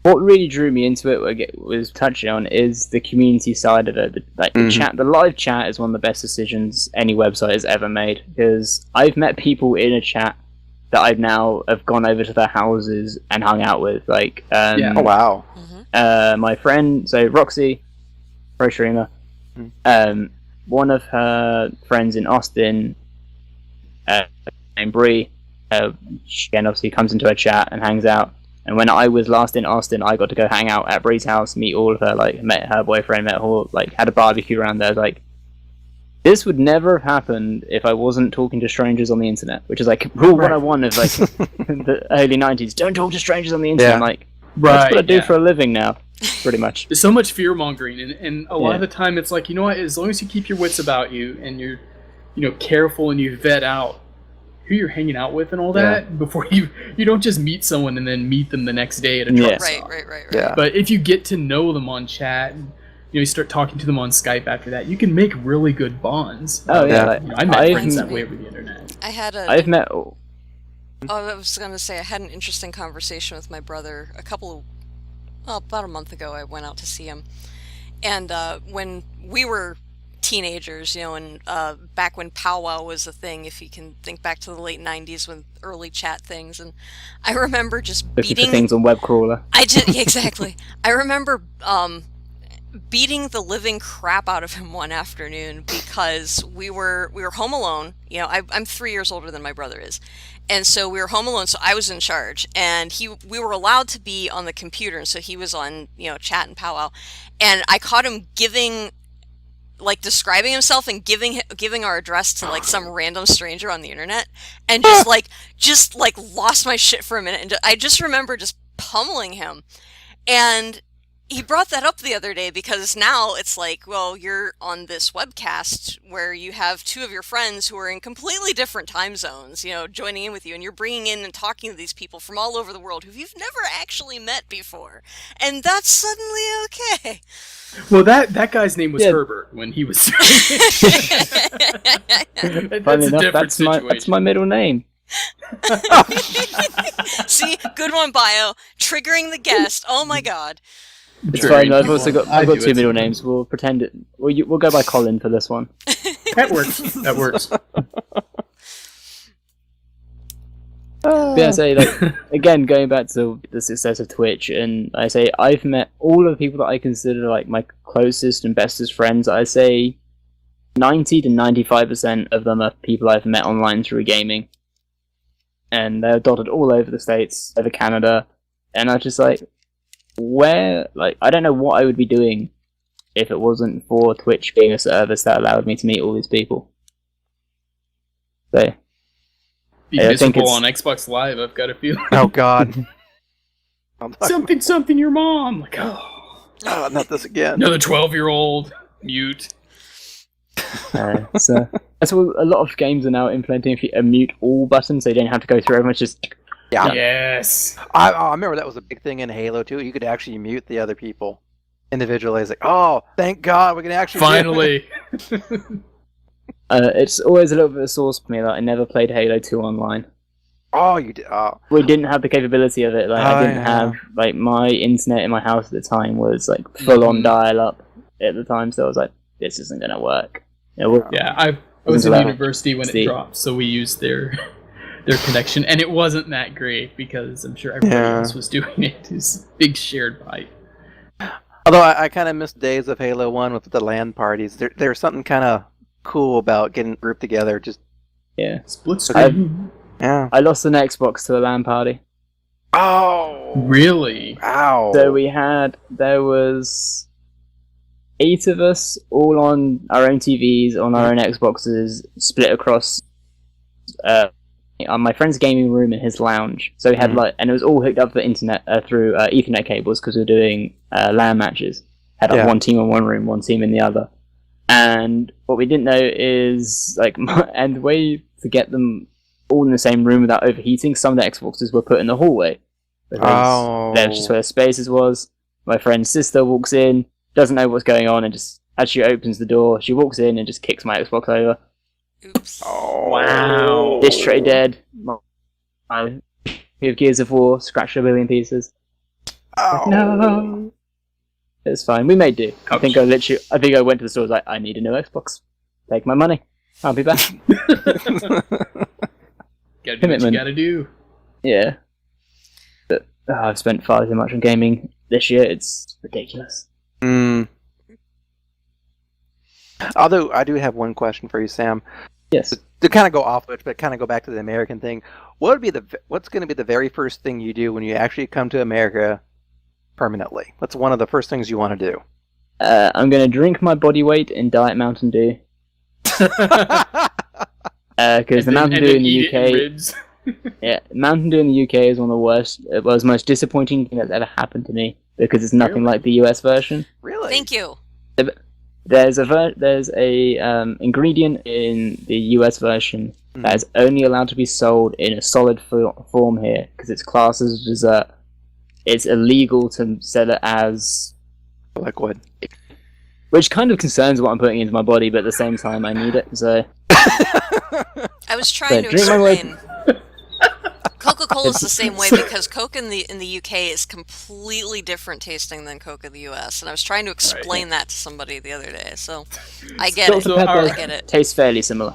What really drew me into it, was touching on, is the community side of it. The chat, the live chat is one of the best decisions any website has ever made, because I've met people in a chat that I've now have gone over to their houses and hung out with. Like, oh wow. My friend, so Roxy, pro streamer, One of her friends in Austin, named Bree, she again obviously comes into her chat and hangs out. And when I was last in Austin, I got to go hang out at Bree's house, meet all of her, like, met her boyfriend, met her, like, had a barbecue around there. Like, this would never have happened if I wasn't talking to strangers on the internet, which is, like, rule 101 of, like, the early 90s. Don't talk to strangers on the internet. Yeah. Like, that's what I do for a living now, pretty much. There's so much fear-mongering, and a lot of the time it's like, you know what, as long as you keep your wits about you, and you're, careful, and you vet out who you're hanging out with and all that before you don't just meet someone and then meet them the next day at a truck stop. Right. Yeah. But if you get to know them on chat, and you start talking to them on Skype after that, you can make really good bonds. Oh yeah, Like, I met friends that way over the internet. I've met. Oh, I was going to say, I had an interesting conversation with my brother about a month ago. I went out to see him. And when we were teenagers, and back when powwow was a thing, if you can think back to the late 90s with early chat things, and I remember just Looking for things on web crawler. Exactly. I remember beating the living crap out of him one afternoon because we were home alone. I'm 3 years older than my brother is, and so we were home alone. So I was in charge, and we were allowed to be on the computer, and so he was on chat and powwow, and I caught him describing himself and giving our address to some random stranger on the internet, and just lost my shit for a minute, and I just remember just pummeling him. And he brought that up the other day because now it's like, well, you're on this webcast where you have two of your friends who are in completely different time zones, joining in with you, and you're bringing in and talking to these people from all over the world who you've never actually met before, and that's suddenly okay. Well, that guy's name was Herbert when he was. Funny enough, that's my middle name. See, good one, Bio. Triggering the guest. Oh my god. It's fine. I've got two middle names. We'll pretend it. We'll go by Colin for this one. That works. Yeah, again, going back to the success of Twitch, and I say I've met all of the people that I consider my closest and bestest friends. I say 90 to 95% of them are people I've met online through gaming, and they're dotted all over the States, over Canada, and I just I don't know what I would be doing if it wasn't for Twitch being a service that allowed me to meet all these people. So. Be miserable on Xbox Live, I've got a feeling. Oh god. Something your mom. Not this again. Another 12-year-old. Mute. That's what a lot of games are now implementing. A mute all button, so you don't have to go through everyone. Just Yes. I remember that was a big thing in Halo too. You could actually mute the other people individually. It's oh, thank God, we can actually finally. It's always a little bit of a source for me that I never played Halo 2 online. Oh, you did. Oh. We didn't have the capability of it. I didn't have my internet in my house at the time was full on dial-up at the time. So I was like, this isn't gonna work. I was in university when it dropped, so we used their connection, and it wasn't that great because I'm sure everybody else was doing it. It's a big shared pipe. Although I kind of miss days of Halo 1 with the LAN parties. There's something kind of cool about getting grouped together. Split screen. I lost an Xbox to a LAN party. Oh, really? Wow. So there was 8 of us all on our own TVs, on our own Xboxes, split across my friend's gaming room and his lounge. So we had and it was all hooked up to the internet through Ethernet cables because we were doing LAN matches. Had one team in one room, one team in the other. And what we didn't know is and the way to get them all in the same room without overheating, some of the Xboxes were put in the hallway because that's just where the spaces was. My friend's sister walks in, doesn't know what's going on, and just as she opens the door, she walks in and just kicks my Xbox over. Oops! Oh wow! This tray dead. We have Gears of War scratched a billion pieces. Oh no! It's fine. We may do. I think I went to the store. I was like, I need a new Xbox. Take my money. I'll be back. Gotta do what you gotta do. Yeah. But I've spent far too much on gaming this year. It's ridiculous. Although I do have one question for you, Sam. Yes. To kind of go off which, but kind of go back to the American thing. What's going to be the very first thing you do when you actually come to America permanently? What's one of the first things you want to do? I'm going to drink my body weight in Diet Mountain Dew. Because the Mountain Dew in the UK, Mountain Dew in the UK is one of the worst. It was the most disappointing thing that's ever happened to me because it's nothing like the US version. Really? Thank you. There's a ingredient in the US version that is only allowed to be sold in a solid form here because it's classed as a dessert. It's illegal to sell it as liquid, which kind of concerns what I'm putting into my body, but at the same time I need it. So I was trying to explain. Coca-Cola is the same way because Coke in the UK is completely different tasting than Coke in the US, and I was trying to explain that to somebody the other day. So I get it. I get it. Tastes fairly similar.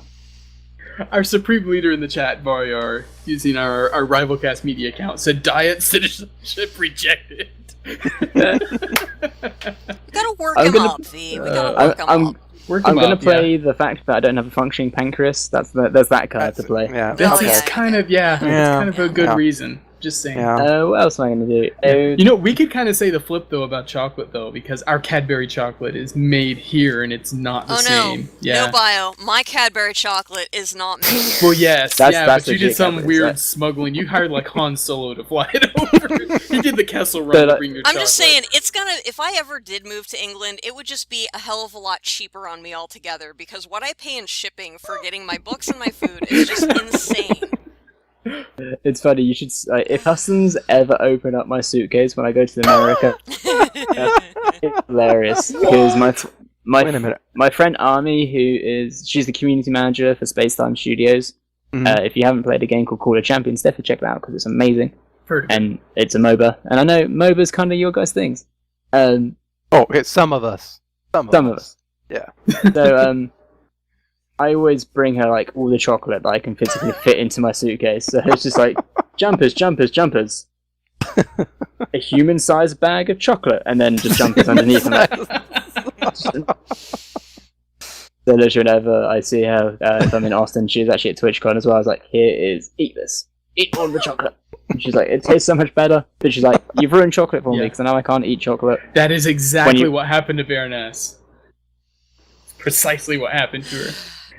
Our supreme leader in the chat, Varyar, using our RivalCast media account, said diet citizenship rejected. We gotta work him up, V. We gotta work him up. I'm going to play the fact that I don't have a functioning pancreas. There's that card to play. Yeah, it's kind of a good reason. Just saying. Yeah. What else am I going to do? We could kind of say the flip though about chocolate though, because our Cadbury chocolate is made here and it's not the same. No bio. My Cadbury chocolate is not made here. Well, yes, that's but you did some weird smuggling. You hired like Han Solo to fly it over. He did the Kessel Run to bring your chocolate. I'm just saying, it's gonna. If I ever did move to England, it would just be a hell of a lot cheaper on me altogether because what I pay in shipping for getting my books and my food is just insane. It's funny, you should. If Hussons ever open up my suitcase when I go to America, it's hilarious. Because my friend Army, she's the community manager for Spacetime Studios. If you haven't played a game called Call of Champions, definitely check it out because it's amazing. And it's a MOBA. And I know MOBA's kind of your guys' things. It's some of us. Some of us. Yeah. So, I always bring her like all the chocolate that I can physically fit into my suitcase. So it's just like jumpers. A human-sized bag of chocolate, and then just jumpers underneath. So literally whenever I see her, if I'm in Austin, she's actually at TwitchCon as well. I was like, eat this. Eat all the chocolate. And she's like, it tastes so much better. But she's like, you've ruined chocolate for me because now I can't eat chocolate. That is exactly what happened to Baroness. Precisely what happened to her.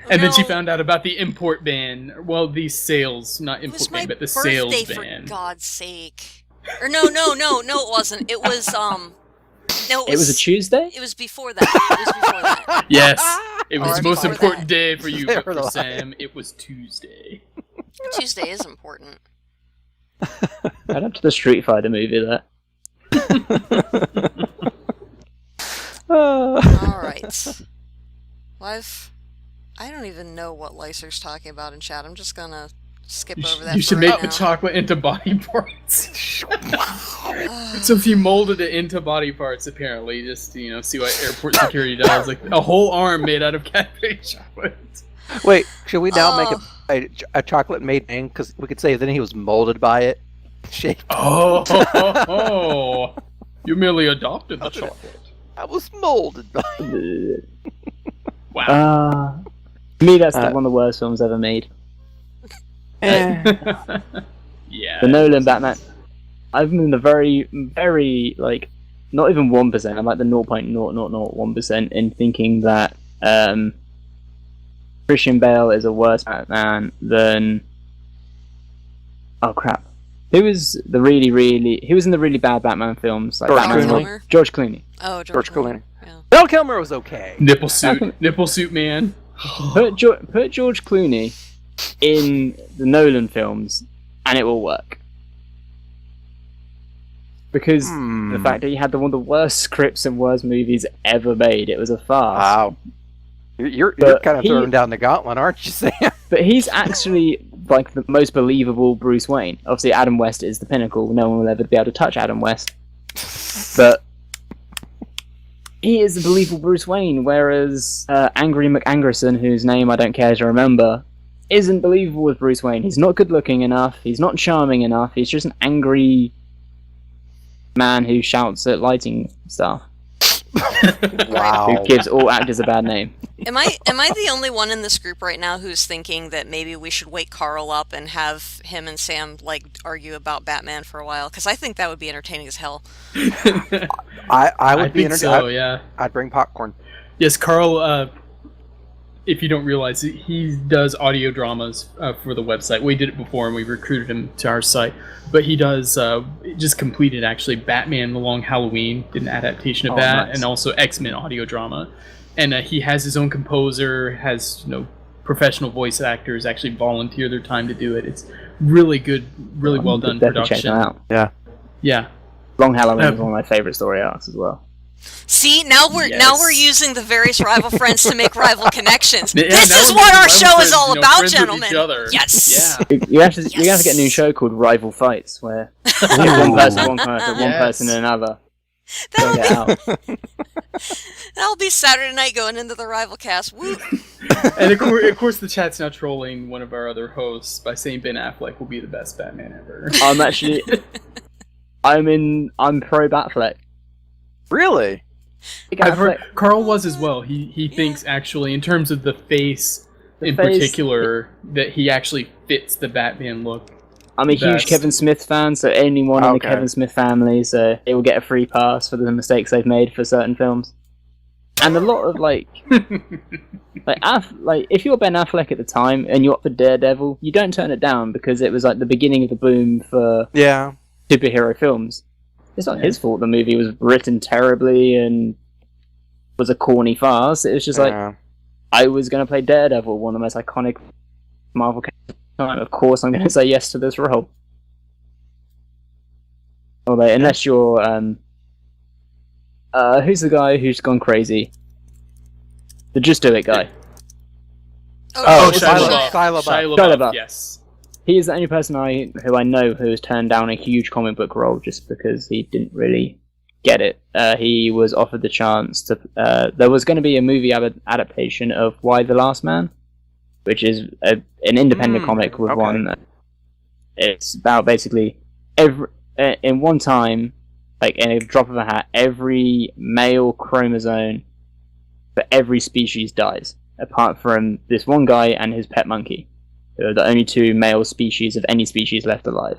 And then she found out about the import ban. Well, the sales, not import ban, but the sales ban. For God's sake. Or no, it wasn't. It was, it was a Tuesday? It was before that. Yes. It was the most important day for you, but for Sam, it was Tuesday. Tuesday is important. Right up to the Street Fighter movie there. Alright. Well, I don't even know what Lyser's talking about in chat. I'm just gonna skip over that. You should make the chocolate into body parts. So if you molded it into body parts, apparently, just see what airport security does. Like a whole arm made out of Cadbury chocolate. Wait, should we now make a chocolate made man? Because we could say then he was molded by it, shaped. Oh, you merely adopted the chocolate. I was molded by it. Wow. To me, that's one of the worst films ever made. Yeah. The Nolan Batman. I'm in the very, very, not even 1%, I'm like the 0.0001% in thinking that Christian Bale is a worse Batman than... Oh, crap. Who was the who was in the really bad Batman films? Like George Clooney. Oh, George Clooney. Yeah. Val Kilmer was okay. Nipple suit man. Put George Clooney in the Nolan films, and it will work. Because the fact that he had one of the worst scripts and worst movies ever made, it was a farce. Wow. You're kind of throwing down the gauntlet, aren't you, Sam? But he's actually like the most believable Bruce Wayne. Obviously, Adam West is the pinnacle. No one will ever be able to touch Adam West. But he is the believable Bruce Wayne, whereas Angry McAngerson, whose name I don't care to remember, isn't believable as Bruce Wayne. He's not good looking enough. He's not charming enough. He's just an angry man who shouts at lighting stuff. Wow. Who gives all actors a bad name. Am I the only one in this group right now who's thinking that maybe we should wake Carl up and have him and Sam like argue about Batman for a while? Because I think that would be entertaining as hell. I would be think entertained. so, yeah. I'd bring popcorn. Yes, Carl, if you don't realize, he does audio dramas for the website. We did it before and we recruited him to our site. But he does, just completed actually Batman The Long Halloween, did an adaptation of that, nice. and also X-Men audio drama. And he has his own composer, has professional voice actors actually volunteer their time to do it. It's really good, really well done Definitely check production. that out. Yeah. Yeah. Long Halloween is one of my favourite story arcs as well. See, now we're Yes. using the various rival friends to make rival connections. Yeah, This now is we're what making our rival show is friends, all about, friends with gentlemen. each other. Yes. Yeah. You have to get a new show called Rival Fights, where one person, one character, one Yes. person, and another. That'll Get out. That'll be Saturday night going into the RivalCast. Woo! And of course, the chat's now trolling one of our other hosts by saying Ben Affleck will be the best Batman ever. I'm actually, I'm pro Batfleck. Really? I've heard Carl was as well. He thinks actually, in terms of the face The in face- particular, that he actually fits the Batman look. I'm a huge Best. Kevin Smith fan, so anyone in the Okay. Kevin Smith family, so it will get a free pass for the mistakes they've made for certain films. And a lot of like if you're Ben Affleck at the time and you're up for Daredevil, you don't turn it down because it was like the beginning of the boom for Yeah. superhero films. It's not his fault the movie was written terribly and was a corny farce. It was just like, Yeah. I was going to play Daredevil, one of the most iconic Marvel characters of the time. Of course, I'm going to say yes to this role. Although, unless you're, who's the guy who's gone crazy? The Just Do It guy. Oh, Shia Shia LaBeouf. LaBeouf. Shia Shia LaBeouf. Yes. He is the only person who I know who has turned down a huge comic book role just because he didn't really get it. He was offered the chance to. There was going to be a movie adaptation of Why the Last Man, which is an independent comic with okay. one. It's about basically in one time, like in a drop of a hat, every male chromosome for every species dies, apart from this one guy and his pet monkey. Who are the only two male species of any species left alive.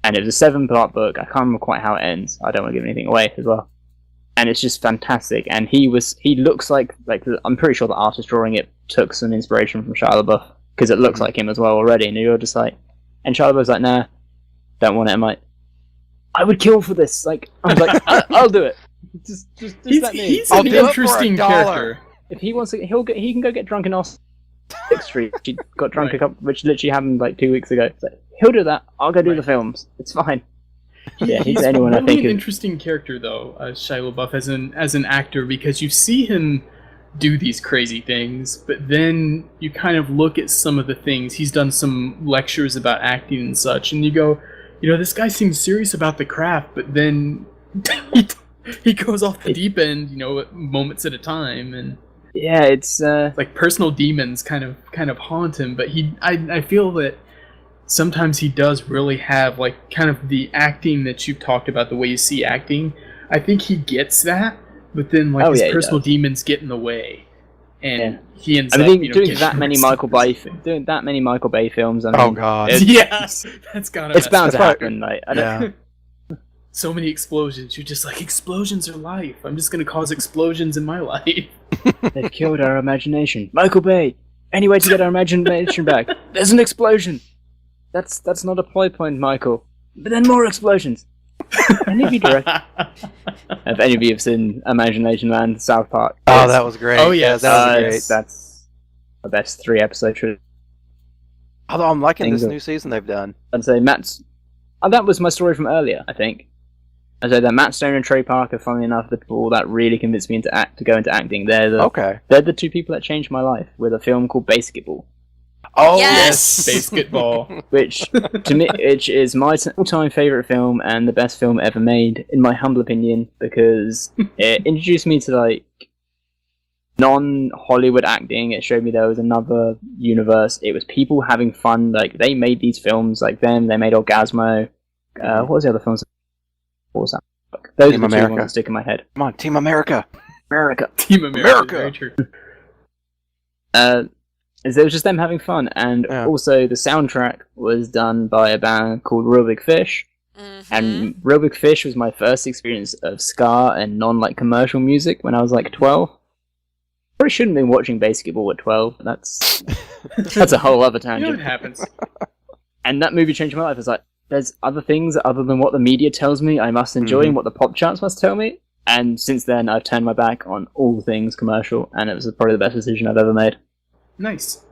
And it was a 7-part book. I can't remember quite how it ends. I don't want to give anything away as well. And it's just fantastic. And he looks like I'm pretty sure the artist drawing it took some inspiration from Shia LaBeouf because it looks like him as well already. And you're just like, and Shia LaBeouf's like, nah, don't want it. I'm like, I would kill for this. Like, I was like, I'll do it. Just let me. He's I'll an do it for interesting $1. character. If he wants to, he can go get drunk in Austin Street. She got drunk a couple, which literally happened like 2 weeks ago. So he'll do that. I'll go do the films. It's fine. Yeah, he's anyone really I think an is. interesting character though, Shia LaBeouf as an actor, because you see him do these crazy things, but then you kind of look at some of the things he's done, some lectures about acting and such, and you go, this guy seems serious about the craft, but then he goes off the deep end, moments at a time, and Yeah, it's like personal demons kind of haunt him. But I feel that sometimes he does really have like kind of the acting that you've talked about, the way you see acting. I think he gets that, but then like his personal demons get in the way, and he ends up doing that many Michael Bay films. I mean, Oh god. Yes, that's gotta. It's bound to happen. Like, I don't, Yeah. So many explosions. You're just like, explosions are life. I'm just gonna cause explosions in my life. They've killed our imagination. Michael Bay. Any way to get our imagination back? There's an explosion. That's not a plot point, Michael. But then more explosions. Any of you have any of you have seen Imagination Land, South Park? Oh, that was great. Oh, yes. Yeah, that was great. That's the best 3-episode trilogy. Although I'm liking this Single. new season they've done. I'd say Matt's. That was my story from earlier, I think. I'd say that Matt Stone and Trey Parker, funnily enough, the people that really convinced me to go into acting. They're the two people that changed my life with a film called Basketball. Oh Yes! Basketball. Which to me, which is my all-time favorite film and the best film ever made, in my humble opinion, because it introduced me to like non-Hollywood acting. It showed me there was another universe. It was people having fun. Like they made these films, like them. They made Orgasmo. What was the other films? What was that? Those Team are the two America. ones that stick in my head. Come on, Team America. America. Team America. America! Very true. It was just them having fun, and Yeah. also the soundtrack was done by a band called Real Big Fish, Mhm. and Real Big Fish was my first experience of ska and commercial music when I was 12. Probably shouldn't have been watching basketball at 12. But that's a whole other You know tangent. what happens. And that movie changed my life. It's like there's other things other than what the media tells me I must enjoy and what the pop charts must tell me. And since then, I've turned my back on all things commercial, and it was probably the best decision I've ever made. Nice.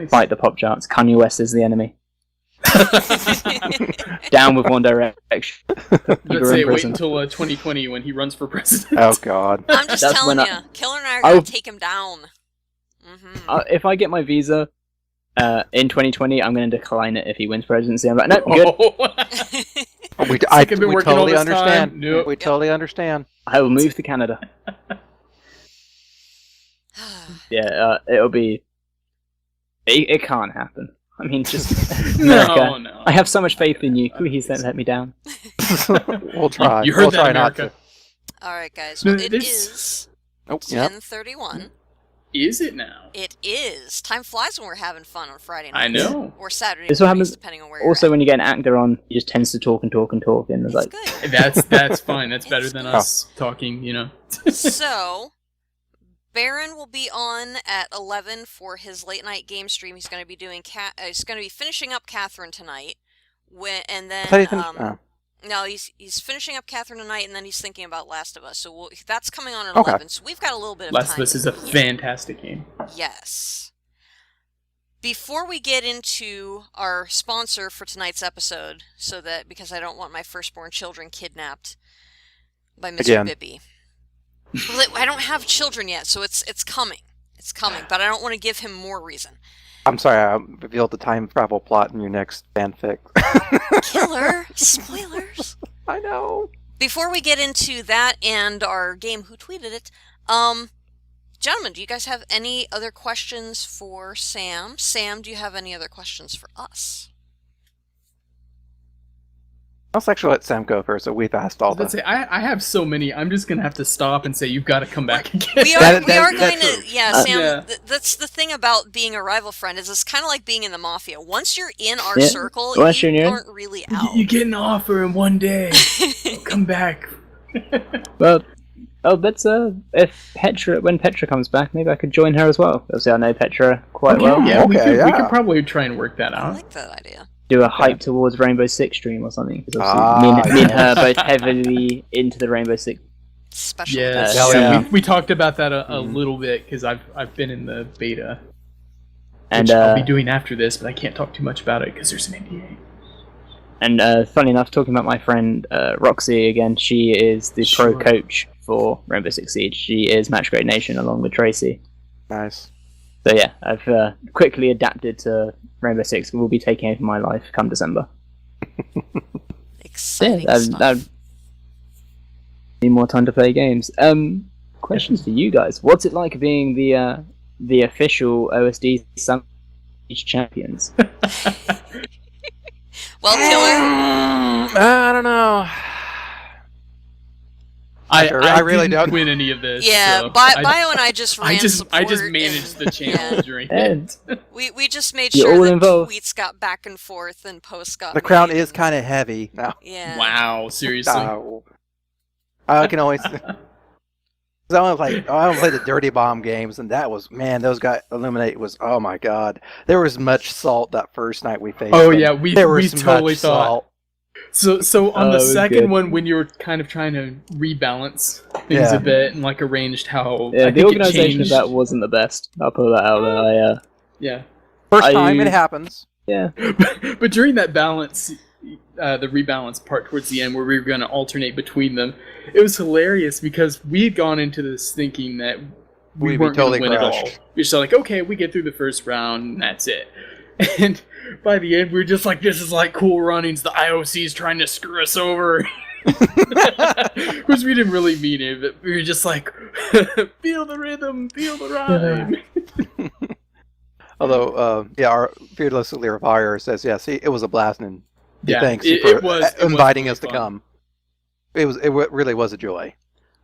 Fight the pop charts. Kanye West is the enemy. Down with One Direction. Let's say wait until 2020 when he runs for president. Oh God. I'm just That's telling when you, Killer and I are I'll- going to take him down. If I get my visa in 2020, I'm going to decline it if he wins presidency. I'm like, no, good. We I've been working all totally this understand. time. Nope. We totally understand. I will move to Canada. Yeah, it'll be... It can't happen. I mean, just... America. No. I have so much faith in you. Please don't let me down. We'll try. You heard we'll that, try America. not to. All right, guys. No, Well, it this- is Oh, yeah. 10:31. Is it now? It is. Time flies when we're having fun on Friday night. I know. Or Saturday This is what mornings, happens- depending on where you're Also, at. when you get an actor on, he just tends to talk and talk and talk, and it's It's like, good. That's fine. That's better than It's us talking, you know. So, Baron will be on at 11 for his late night game stream. He's going to be doing he's going to be finishing up Catherine tonight. And then I thought he finished- oh. no, he's finishing up Catherine tonight, and then he's thinking about Last of Us. So that's coming on at Okay. 11. So we've got a little bit of Last time. of Us is a fantastic game. Yes. Before we get into our sponsor for tonight's episode, because I don't want my firstborn children kidnapped by Mr. Again. Bippy. Well, I don't have children yet, so it's coming. It's coming, but I don't want to give him more reason. I'm sorry, I revealed the time travel plot in your next fanfic. Killer spoilers. I know. Before we get into that and our game Who Tweeted It, gentlemen, do you guys have any other questions for Sam? Sam, do you have any other questions for us? Let's actually let Sam go first, so we've asked all Let's the... say I have so many. I'm just gonna have to stop and say you've got to come back again. We are That- going that's to, true. yeah, Sam. Yeah. That's the thing about being a rival friend is it's kind of like being in the mafia. Once you're in our Yeah. circle, Once you're you in. aren't really out. You get an offer in one day. Come back. well, that's when Petra comes back, maybe I could join her as well. Obviously, I know Petra quite Okay, well. yeah, we Okay, could probably try and work that I out. like that idea. Do a hype towards Rainbow Six stream or something. 'Cause Ah, obviously me and her both heavily into the Rainbow Six. Special Yes, Hell edition. yeah. we talked about that a little bit because I've been in the beta, And which I'll be doing after this, but I can't talk too much about it because there's an NDA. And funny enough, talking about my friend Roxy again, she is the Sure. pro coach for Rainbow Six Siege. She is Match Grade Nation along with Tracy. Nice. So yeah, I've quickly adapted to Rainbow Six. Will be taking over my life come December. Exciting Yeah, stuff. need more time to play games. Questions for you guys. What's it like being the official OSD Sun Siege champions? Well, Killer, I don't know. I really didn't don't. win any of this. yeah, so Bio and I just ran I just support managed and- the channel yeah. during And it. We just made You're sure all that involved. tweets got back and forth and posts got The crown made is and- kind of heavy. No. Yeah. Wow, seriously. No. I can always... I only played the Dirty Bomb games, and that was, man, those guys, Illuminate was, oh my god. There was much salt that first night we faced. Oh them. yeah, we There was totally much thought. salt. So on Oh, the it was second good. one, when you were kind of trying to rebalance things Yeah. a bit and like arranged how yeah, I the think it organisation of changed. that wasn't the best. I'll put that out there. Yeah, First time it happens. Yeah. but during that balance, the rebalance part towards the end, where we were going to alternate between them, it was hilarious because we had gone into this thinking that we We'd be weren't going totally to win at all. crushed. We were just like, okay, we get through the first round, and that's it. And by the end, we were just like, this is like Cool Runnings. The IOC's trying to screw us over. Which we didn't really mean it, but we were just like, feel the rhythm, feel the rhyme. Although, our fearless Lear Fire says, yeah, see, it was a blast, and Yeah, thanks it for was inviting really us to fun. come. really was a joy.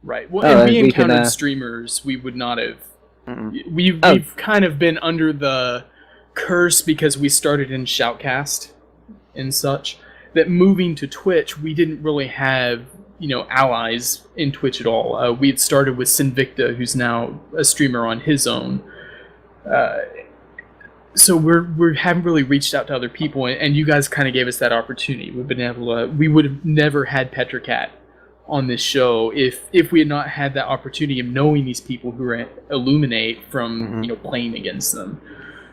Right. Well, Oh, and we we can, encountered streamers we would not have. Mm-mm. We've kind of been under the curse because we started in Shoutcast and such. That moving to Twitch, we didn't really have allies in Twitch at all. We had started with Sinvicta, who's now a streamer on his own. So we haven't really reached out to other people, and you guys kind of gave us that opportunity. We've been able to. We would have never had Petracat on this show if we had not had that opportunity of knowing these people who are Illuminate from playing against them.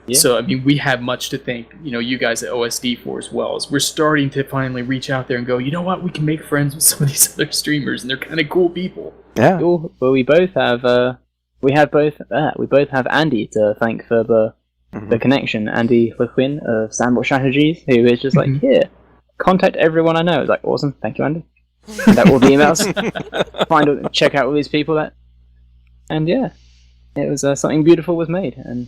Yeah. So I mean, we have much to thank you guys at OSD for as well. As we're starting to finally reach out there and go, you know what, we can make friends with some of these other streamers, and they're kind of cool people. Yeah. Cool. Well, we both have Andy to thank for the connection. Andy LeQuinn of Sandbox Strategies, who is just like, here, contact everyone I know. It's like, awesome, thank you, Andy. That will be emails. Check out all these people and yeah, it was something beautiful was made. And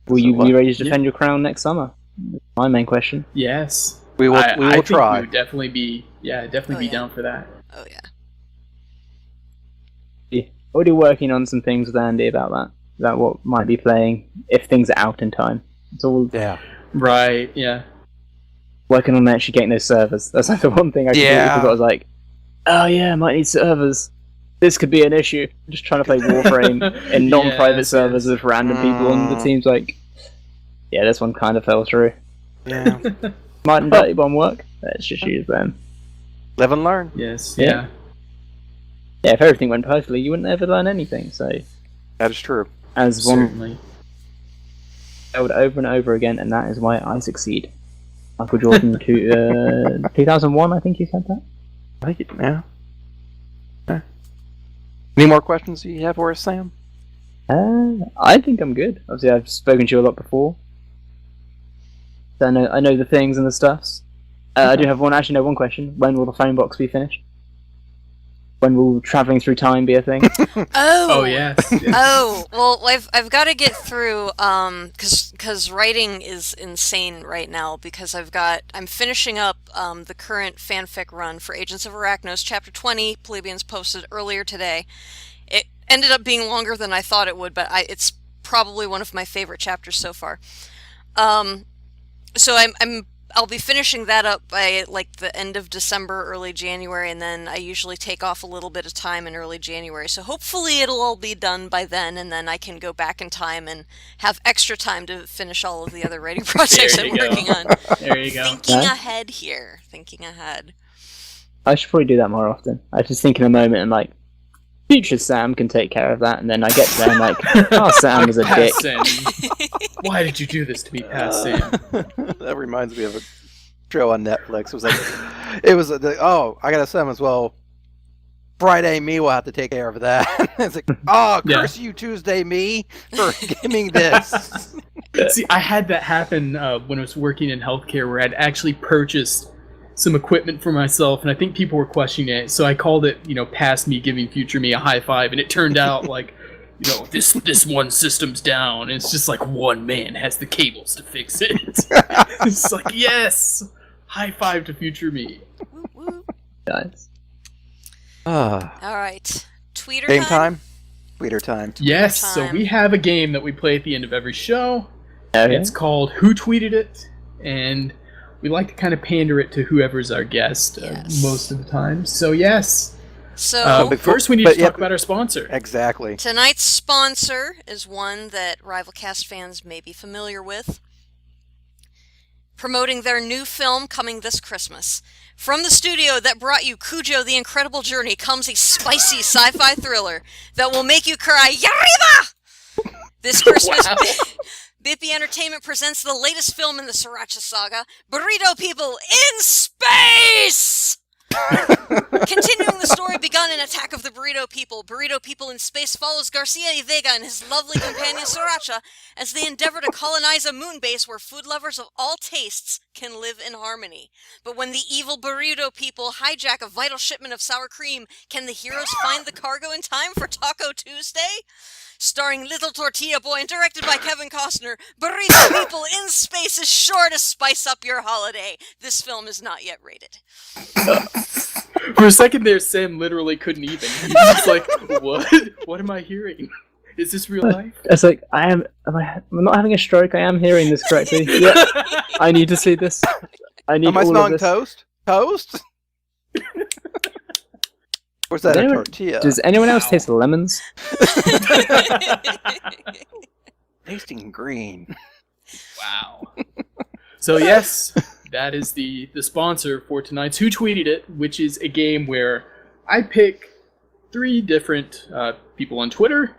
will you be ready to defend your crown next summer? My main question. Yes, we will. We will try. We would definitely be down for that. Oh yeah. Yeah. Already working on some things with Andy about what might be playing if things are out in time. It's all Right. Yeah. working on actually getting those servers. That's like the one thing I completely forgot. I was like, oh yeah, I might need servers. This could be an issue. I'm just trying to play Warframe in non-private servers with random people, and it seems like, yeah, this one kind of fell through. Yeah. Might and Dirty Bomb work. Let's just use them. Live and learn. Yes. Yeah. Yeah, if everything went perfectly, you wouldn't ever learn anything. So That is true. as one Certainly. failed over and over again, and that is why I succeed. Michael Jordan to 2001, I think you said that. I think it, yeah. Any more questions you have for us, Sam? I think I'm good. Obviously, I've spoken to you a lot before. So I know the things and the stuffs. I do have one question. When will the phone box be finished? When will traveling through time be a thing? Oh yes. Oh well, I've got to get through because writing is insane right now because I'm finishing up the current fanfic run for Agents of Arachnos Chapter 20. Plebeians posted earlier today. It ended up being longer than I thought it would, but it's probably one of my favorite chapters so far. So I'll be finishing that up by like the end of December, early January, and then I usually take off a little bit of time in early January. So hopefully it'll all be done by then, and then I can go back in time and have extra time to finish all of the other writing projects I'm working on. There you go. Thinking ahead here. Thinking ahead. I should probably do that more often. I just think in a moment and like, future Sam can take care of that, and then I get there and like, oh, Sam was a dick. Sam. Why did you do this to me, past Sam? That reminds me of a show on Netflix. It was I gotta send as well. Friday me will have to take care of that. It's like, curse you Tuesday me for giving this. See, I had that happen when I was working in healthcare, where I'd actually purchased some equipment for myself, and I think people were questioning it. So I called it, past me giving future me a high five, and it turned out like, this one system's down, and it's just like one man has the cables to fix it. It's like, yes, high five to future me. Nice. All right, tweeter Game time. Tweeter time. Yes, Time. so we have a game that we play at the end of every show. Okay. It's called Who Tweeted It, and we like to kind of pander it to whoever's our guest most of the time. So yes. So But first we need to talk about our sponsor. Exactly. tonight's sponsor is one that RivalCast fans may be familiar with. Promoting their new film coming this Christmas. From the studio that brought you Cujo the Incredible Journey comes a spicy sci-fi thriller that will make you cry, Yariba! This Christmas, Wow. Bippy Entertainment presents the latest film in the Sriracha saga, Burrito People in Space! Continuing the story begun in Attack of the Burrito People in Space follows Garcia y Vega and his lovely companion Sriracha as they endeavor to colonize a moon base where food lovers of all tastes can live in harmony. But when the evil burrito people hijack a vital shipment of sour cream, can the heroes find the cargo in time for Taco Tuesday? Starring Little Tortilla Boy and directed by Kevin Costner, Burrito People in Space is sure to spice up your holiday. This film is not yet rated. For a second there, Sam literally couldn't even. He was just like, what? What am I hearing? Is this real life? It's like, I'm not having a stroke, I am hearing this correctly. Yeah, I need to see this. I need Am I all of smelling this. toast? Toast? Where's that a tortilla? Does anyone else taste lemons? Tasting green. Wow. So yes, that is the sponsor for tonight's Who Tweeted It, which is a game where I pick 3 different people on Twitter.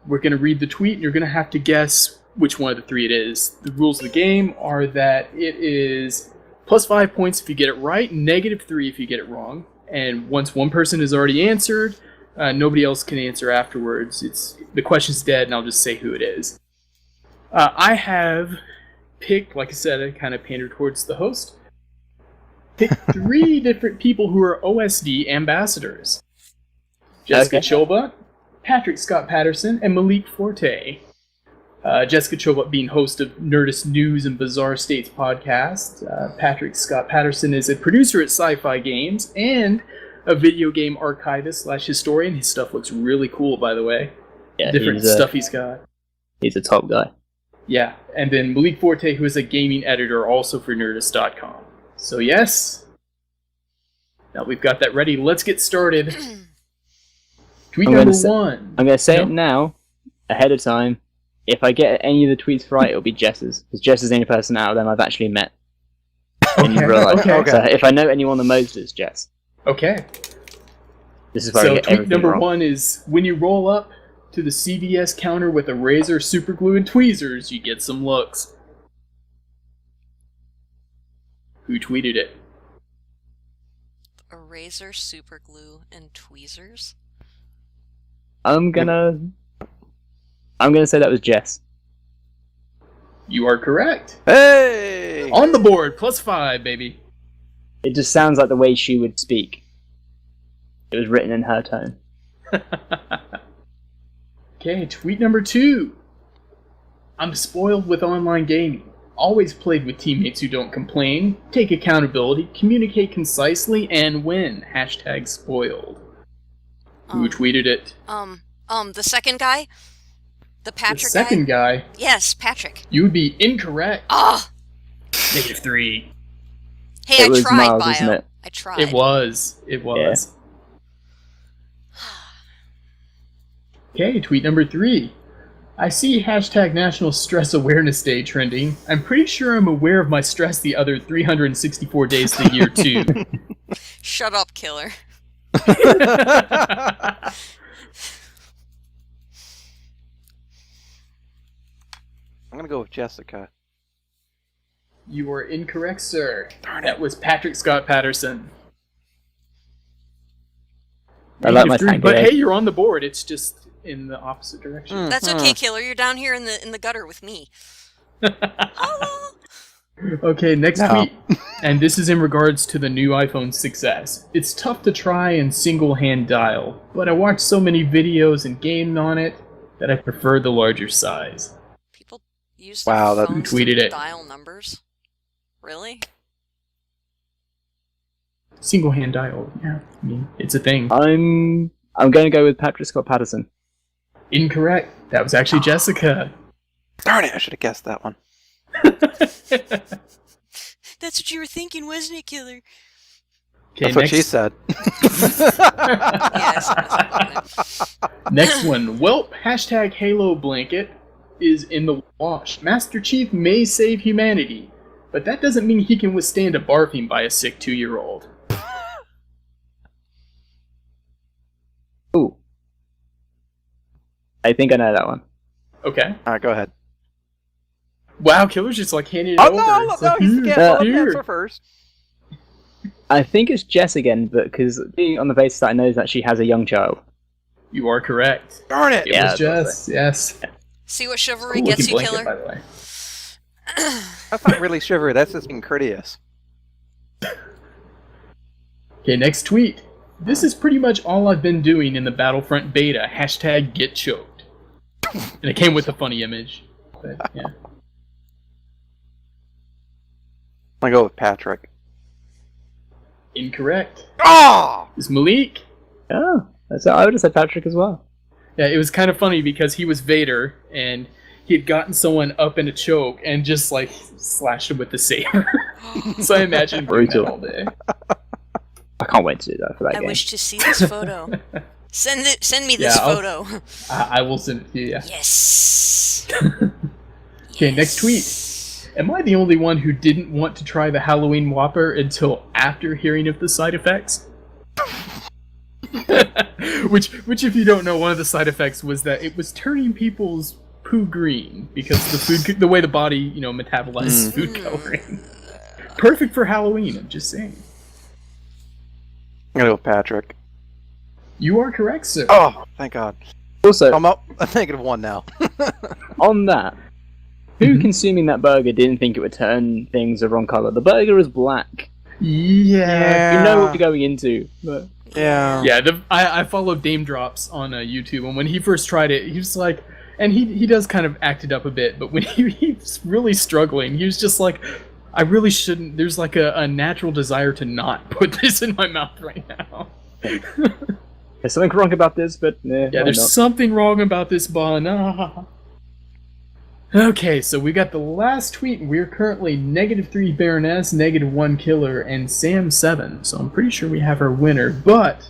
We're going to read the tweet, and you're going to have to guess which one of the 3 it is. The rules of the game are that it is +5 points if you get it right, -3 if you get it wrong. And once one person has already answered, nobody else can answer afterwards. The question's dead, and I'll just say who it is. I have picked, like I said, I kind of pandered towards the host, picked 3 different people who are OSD ambassadors. Jessica Chilba, Patrick Scott Patterson, and Malik Forte. Jessica Chilba being host of Nerdist News and Bizarre States podcast. Patrick Scott Patterson is a producer at Sci-Fi Games and a video game archivist / historian. His stuff looks really cool, by the way. Yeah, different stuff he's got. He's a top guy. Yeah, and then Malik Forte, who is a gaming editor also for Nerdist.com. So yes, now we've got that ready. Let's get started. Tweet number 1. I'm going to say it now, ahead of time. If I get any of the tweets right, it'll be Jess's. Because Jess is the only person out of them I've actually met in real life. Okay. So if I know anyone the most, it's Jess. Okay. This is where I So get tweet everything number wrong. 1 is, when you roll up to the CVS counter with a razor, super glue, and tweezers, you get some looks. Who tweeted it? A razor, super glue, and tweezers? I'm gonna say that was Jess. You are correct. Hey! On the board, +5, baby. It just sounds like the way she would speak. It was written in her tone. Okay, tweet number 2. I'm spoiled with online gaming. Always played with teammates who don't complain, take accountability, communicate concisely, and win. #spoiled. Who tweeted it? The second guy? The Patrick The second guy? Yes, Patrick. You would be incorrect. Ah! -3. Hey, It I was tried, Miles, Bio. isn't it? I tried. It was. Okay, tweet number 3. I see #National Stress Awareness Day trending. I'm pretty sure I'm aware of my stress the other 364 days of the year, too. Shut up, killer. I'm gonna go with Jessica. You are incorrect, sir. Darn it. That was Patrick Scott Patterson. I like my -3, tank but today. hey, you're on the board. It's just in the opposite direction. That's okay, killer. You're down here in the gutter with me. Oh. Okay, next No. tweet. And this is in regards to the new iPhone 6S. It's tough to try and single-hand dial, but I watched so many videos and gamed on it that I prefer the larger size. People use Wow, their that- phones Tweeted to it. dial numbers? Really? Single-hand dial, yeah. I mean, it's a thing. I'm going to go with Patrick Scott Patterson. Incorrect. That was actually Jessica. Darn it! I should have guessed that one. That's what you were thinking, wasn't it, killer? Okay, That's what she said. Yes. Next one. Welp, #Halo Blanket is in the wash. Master Chief may save humanity, but that doesn't mean he can withstand a barfing by a sick 2-year-old. Ooh. I think I know that one. Okay. Alright, go ahead. Wow, Killer's just like handing it Oh over. no, It's no, like, he's here, again. Let him here. answer first. I think it's Jess again, but because being on the basis that I know that she has a young child. You are correct. Darn it! It Yeah, was Jess, yes. See what chivalry Cool gets looking you, blanket, by killer? the way. That's not really chivalry. That's just being courteous. Okay, next tweet. This is pretty much all I've been doing in the Battlefront beta. Hashtag get choked. And it came with a funny image. But, yeah. I'm gonna go with Patrick. Incorrect. Oh! It's Malik. Oh, I would have said Patrick as well. Yeah, it was kind of funny because he was Vader, and he had gotten someone up in a choke and just, like, slashed him with the saber. So I imagine doing that all day. I can't wait to do that for that I game. wish to see this photo. Send me this photo. I will send it to you, yeah. Yes. Okay, next tweet. Am I the only one who didn't want to try the Halloween Whopper until after hearing of the side effects? which, if you don't know, one of the side effects was that it was turning people's poo green because the way the body, metabolizes food coloring. Perfect for Halloween, I'm just saying. I'm gonna go with Patrick. You are correct, sir. Oh, thank God. Also, I'm up a -1 now. on that, who consuming that burger didn't think it would turn things the wrong color? The burger is black. Yeah. You know what you're going into. But... Yeah. Yeah, I followed Dame Drops on YouTube, and when he first tried it, he was like, and he does kind of act it up a bit, but when he was really struggling, he was just like, I really shouldn't, there's like a natural desire to not put this in my mouth right now. There's something wrong about this, but yeah, there's something wrong about this bun. Okay, so we got the last tweet, and we're currently -3 Baroness, -1 Killer, and Sam 7. So I'm pretty sure we have our winner, but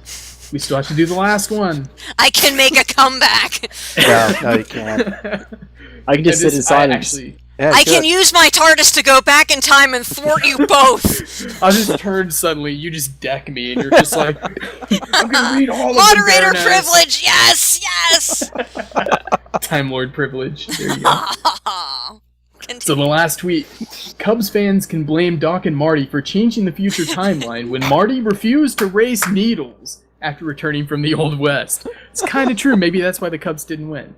we still have to do the last one. I can make a comeback. No, you can't. I can just sit in silence. I can use my TARDIS to go back in time and thwart you both. I just turned suddenly, you just deck me, and you're just like, I'm gonna read all of Moderator the privilege, yes! Time Lord privilege. There you go. Continue. So the last tweet. Cubs fans can blame Doc and Marty for changing the future timeline when Marty refused to race needles after returning from the Old West. It's kind of true. Maybe that's why the Cubs didn't win.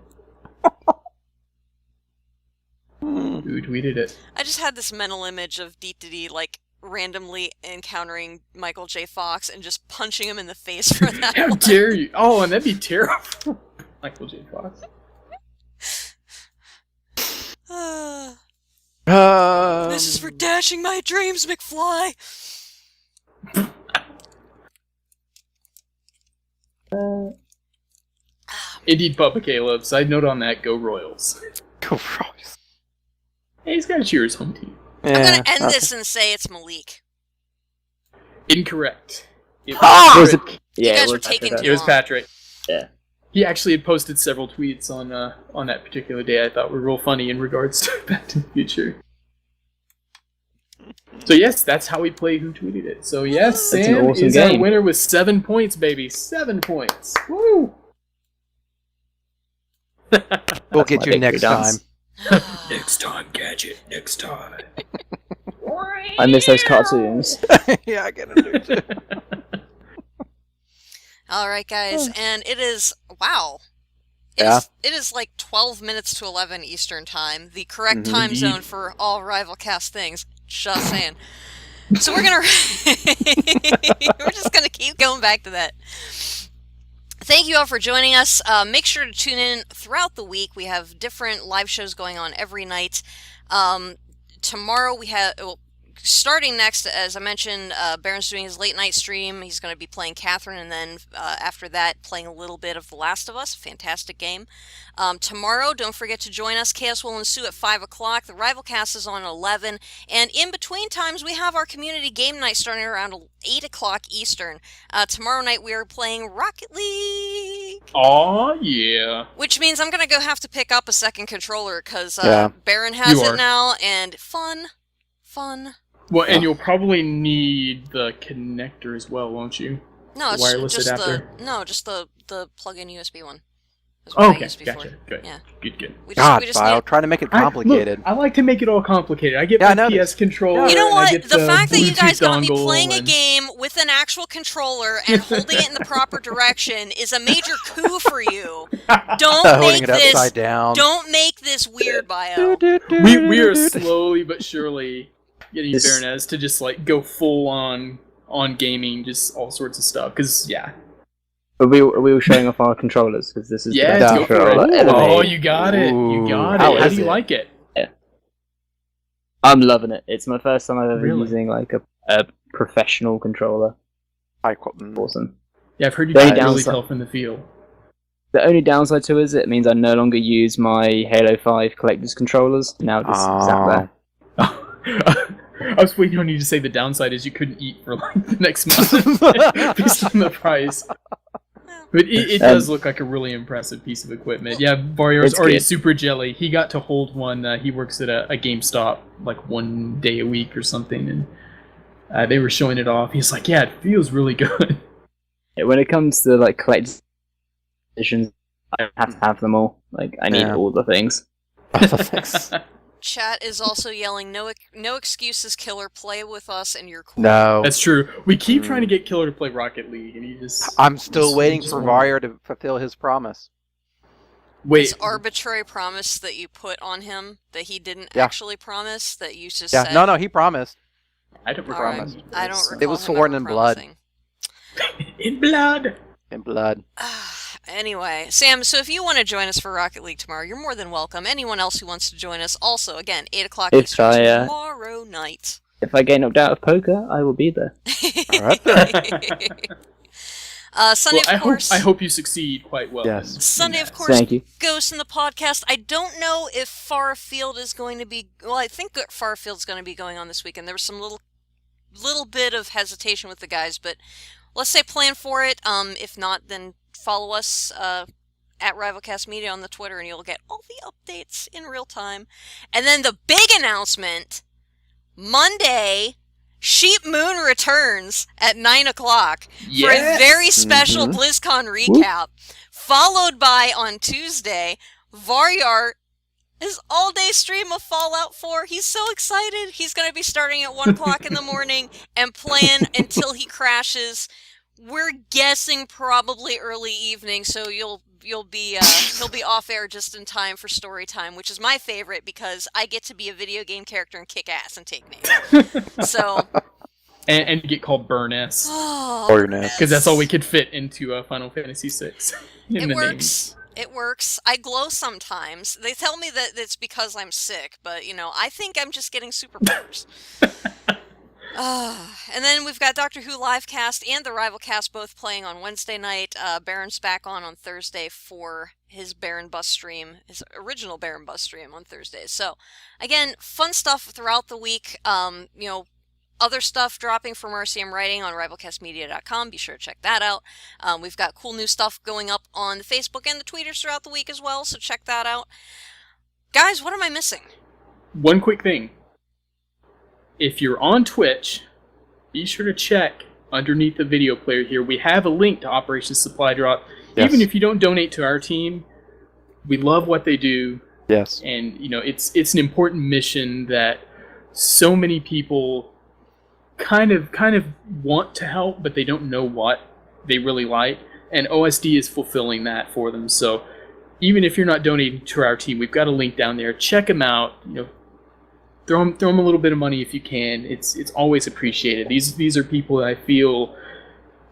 Who tweeted it? I just had this mental image of D like randomly encountering Michael J. Fox and just punching him in the face for that. How dare you? Oh, and that'd be terrible. Michael J. Fox. This is for dashing my dreams, McFly. Indeed, Papa Caleb. Side note on that: Go Royals. Go Royals. Hey, he's got to cheer his home team. I'm gonna end this and say it's Malik. Incorrect. It Was it? You Yeah, guys were taking too It was long. Patrick. Yeah. He actually had posted several tweets on that particular day I thought were real funny in regards to Back to the Future. So yes, that's how we play Who Tweeted It. So yes, That's an Sam awesome is game. our winner with 7 points, baby. 7 points. Woo! We'll That's get my you victory next dance. time. Next time, Gadget. Next time. I miss those cartoons. Yeah, I get it too. All right, guys, and it is wow. Yeah. It is like 12 minutes to 11 Eastern time, the correct Mhm. time Indeed. zone for all RivalCast things. Just saying. So we're gonna we're just gonna keep going back to that. Thank you all for joining us. Make sure to tune in throughout the week. We have different live shows going on every night. Tomorrow we have, starting next, as I mentioned, Baron's doing his late night stream. He's going to be playing Catherine, and then after that, playing a little bit of The Last of Us. Fantastic game. Tomorrow, don't forget to join us. Chaos will ensue at 5 o'clock. The RivalCast is on 11. And in between times, we have our community game night starting around 8 o'clock Eastern. Tomorrow night, we are playing Rocket League. Aw, yeah. Which means I'm going to have to pick up a second controller, because Yeah. Baron has You it are. now, and fun. Well, and you'll probably need the connector as well, won't you? No, it's Wireless just adapter? just the plug-in USB one. That's Oh, what I okay, used before. gotcha. Good. Yeah. Good. God, We just Bio, need. trying to make it complicated. I like to make it all complicated. I get Yeah, I my noticed. PS controller. You know and I what? get The fact that you Bluetooth guys got me dongle playing a and- game with with an actual controller and holding it in the proper direction is a major coup for you. Don't Holding make it this. upside down. Don't make this weird, Bio. We are slowly but surely getting This- Baroness to just like go full on gaming, just all sorts of stuff. Because Are we all showing off our controllers? Because this is the yeah, best go for it. controller ever Oh, made. you got it. You got How it. How is do you it? like it? I'm loving it. It's my first time I've ever Really? using like a professional controller. Awesome. Yeah, I've heard you The only can really downside- tell from the feel. The only downside to it is it means I no longer use my Halo 5 collector's controllers. Now just sat there. I was waiting on you to say the downside is you couldn't eat for like the next month based on the price. But it does look like a really impressive piece of equipment. Yeah, Vario's It's already good. super jelly. He got to hold one. He works at a GameStop like 1 day a week or something, and they were showing it off. He's like, "Yeah, it feels really good." When it comes to like collector's editions, I have to have them all. Like I need Yeah. all the things. Chat is also yelling, no excuses, killer. Play with us and you're cool. No. That's true. We keep trying to get Killer to play Rocket League, and he just I'm still waiting just for won't. Vario to fulfill his promise. Wait. This arbitrary promise that you put on him that he didn't Yeah. actually promise, that you just Yeah, said. no, he promised. I don't All right. promise. I don't recall It was him sworn ever in blood. promising. In blood. In blood. Anyway, Sam, so if you want to join us for Rocket League tomorrow, you're more than welcome. Anyone else who wants to join us, also, again, 8 o'clock If Eastern I, tomorrow night. If I get knocked out of poker, I will be there. All right then. Sunday, Well, of course. I hope you succeed quite well. Yes. in Sunday, that. of course, Thank you. Ghost in the podcast. I don't know if Far Afield is going to be. Well, I think that Far Afield is going to be going on this weekend. There was some little bit of hesitation with the guys, but let's say plan for it. If not, then follow us at RivalCast Media on the Twitter, and you'll get all the updates in real time. And then the big announcement: Monday, Sheep Moon returns at 9 o'clock for a Yes! very special Mhm. BlizzCon recap, followed by on Tuesday, Varyar. His all-day stream of Fallout 4. He's so excited. He's going to be starting at 1 o'clock in the morning and playing until he crashes. We're guessing probably early evening, so he'll be off air just in time for story time, which is my favorite because I get to be a video game character and kick ass and take names. So, And get called Burness. Or your name. Because that's all we could fit into Final Fantasy VI. It works. It works. I glow sometimes. They tell me that it's because I'm sick, but, I think I'm just getting superpowers. And then we've got Doctor Who Livecast and the RivalCast both playing on Wednesday night. Baron's back on Thursday for his Baron Bus stream, his original Baron Bus stream on Thursdays. So, again, fun stuff throughout the week. Other stuff dropping from RCM Writing on RivalCastMedia.com. Be sure to check that out. We've got cool new stuff going up on the Facebook and the Tweeters throughout the week as well, so check that out. Guys, what am I missing? One quick thing. If you're on Twitch, be sure to check underneath the video player here. We have a link to Operation Supply Drop. Yes. Even if you don't donate to our team, we love what they do. Yes. And, it's an important mission that so many people kind of want to help, but they don't know what they really like. And OSD is fulfilling that for them. So even if you're not donating to our team, we've got a link down there. Check them out. Throw them a little bit of money if you can. It's always appreciated. These are people that I feel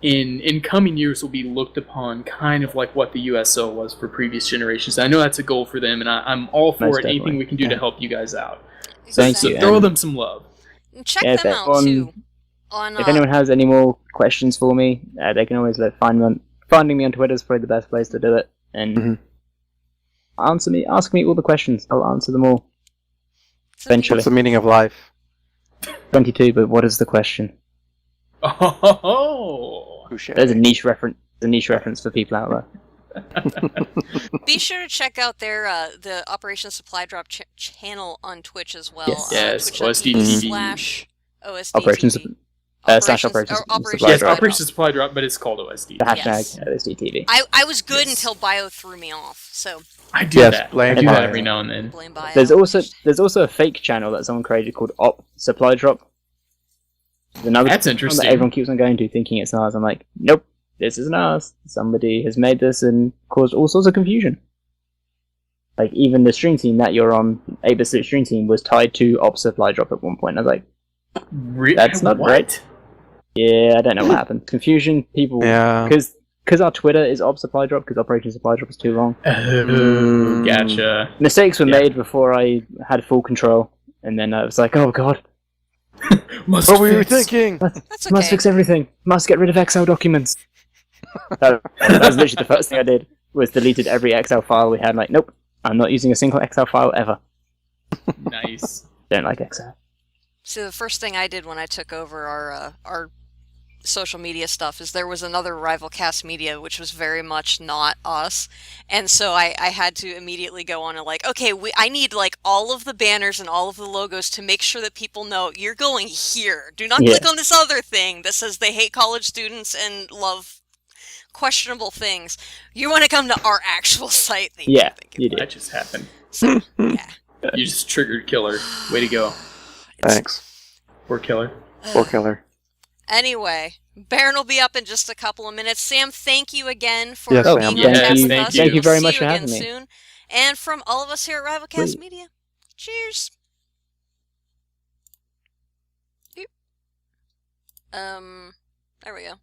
in coming years will be looked upon kind of like what the USO was for previous generations. I know that's a goal for them, and I'm all for Most it. Anything definitely. we can do to help you guys out. Thank So you. throw and- them some love. And check Yeah, them if out, anyone- too. On, If anyone has any more questions for me, they can always finding me on Twitter is probably the best place to do it. And ask me all the questions. I'll answer them all. Eventually. What's the meaning of life? 22, but what is the question? Oh, Touche. There's a niche reference for people out there. Be sure to check out their the Operation Supply Drop channel on Twitch as well. Yes. Yes, Twitch.tv OSD. /OSD Operations TV. slash Operations Operation Supply yes, Drop. Operation Supply Drop, but it's called OSD. The hashtag Yes. OSDTV. I was good Yes. until Bio threw me off, so I do Yes, that. blame I do that Bio. every now and then. blame Bio. There's also a fake channel that someone created called Op Supply Drop. Another That's one interesting. that everyone keeps on going to, thinking it's ours. I'm like, nope, this isn't ours. Somebody has made this and caused all sorts of confusion. Like, even the stream team that you're on, 8-bit stream team, was tied to Op Supply Drop at one point. I was like, that's not what? right. Yeah, I don't know what happened. Confusion, people... Yeah. Because our Twitter is Op Supply Drop, because Operation Supply Drop is too long. Oh, gotcha. Mistakes were made before I had full control, and then I was like, oh god. What were you thinking? That's okay. Must fix everything. Must get rid of Excel documents. that was literally the first thing I did, was deleted every Excel file we had. Like, nope, I'm not using a single Excel file ever. Nice. Don't like Excel. So the first thing I did when I took over our social media stuff is there was another RivalCast media which was very much not us, and so I had to immediately go on and like, okay, I need like all of the banners and all of the logos to make sure that people know you're going here. Do not click on this other thing that says they hate college students and love questionable things. You want to come to our actual site. You did. That just happened. So, yeah. You just triggered Killer. Way to go. Thanks. Poor Killer. Poor Killer. Anyway, Baron will be up in just a couple of minutes. Sam, thank you again for Yes, being Sam. on Yes, cast with thank us. you. Thank you very We'll much see for you having again me. soon. And from all of us here at RivalCast Sweet. Media, cheers. Boop. There we go.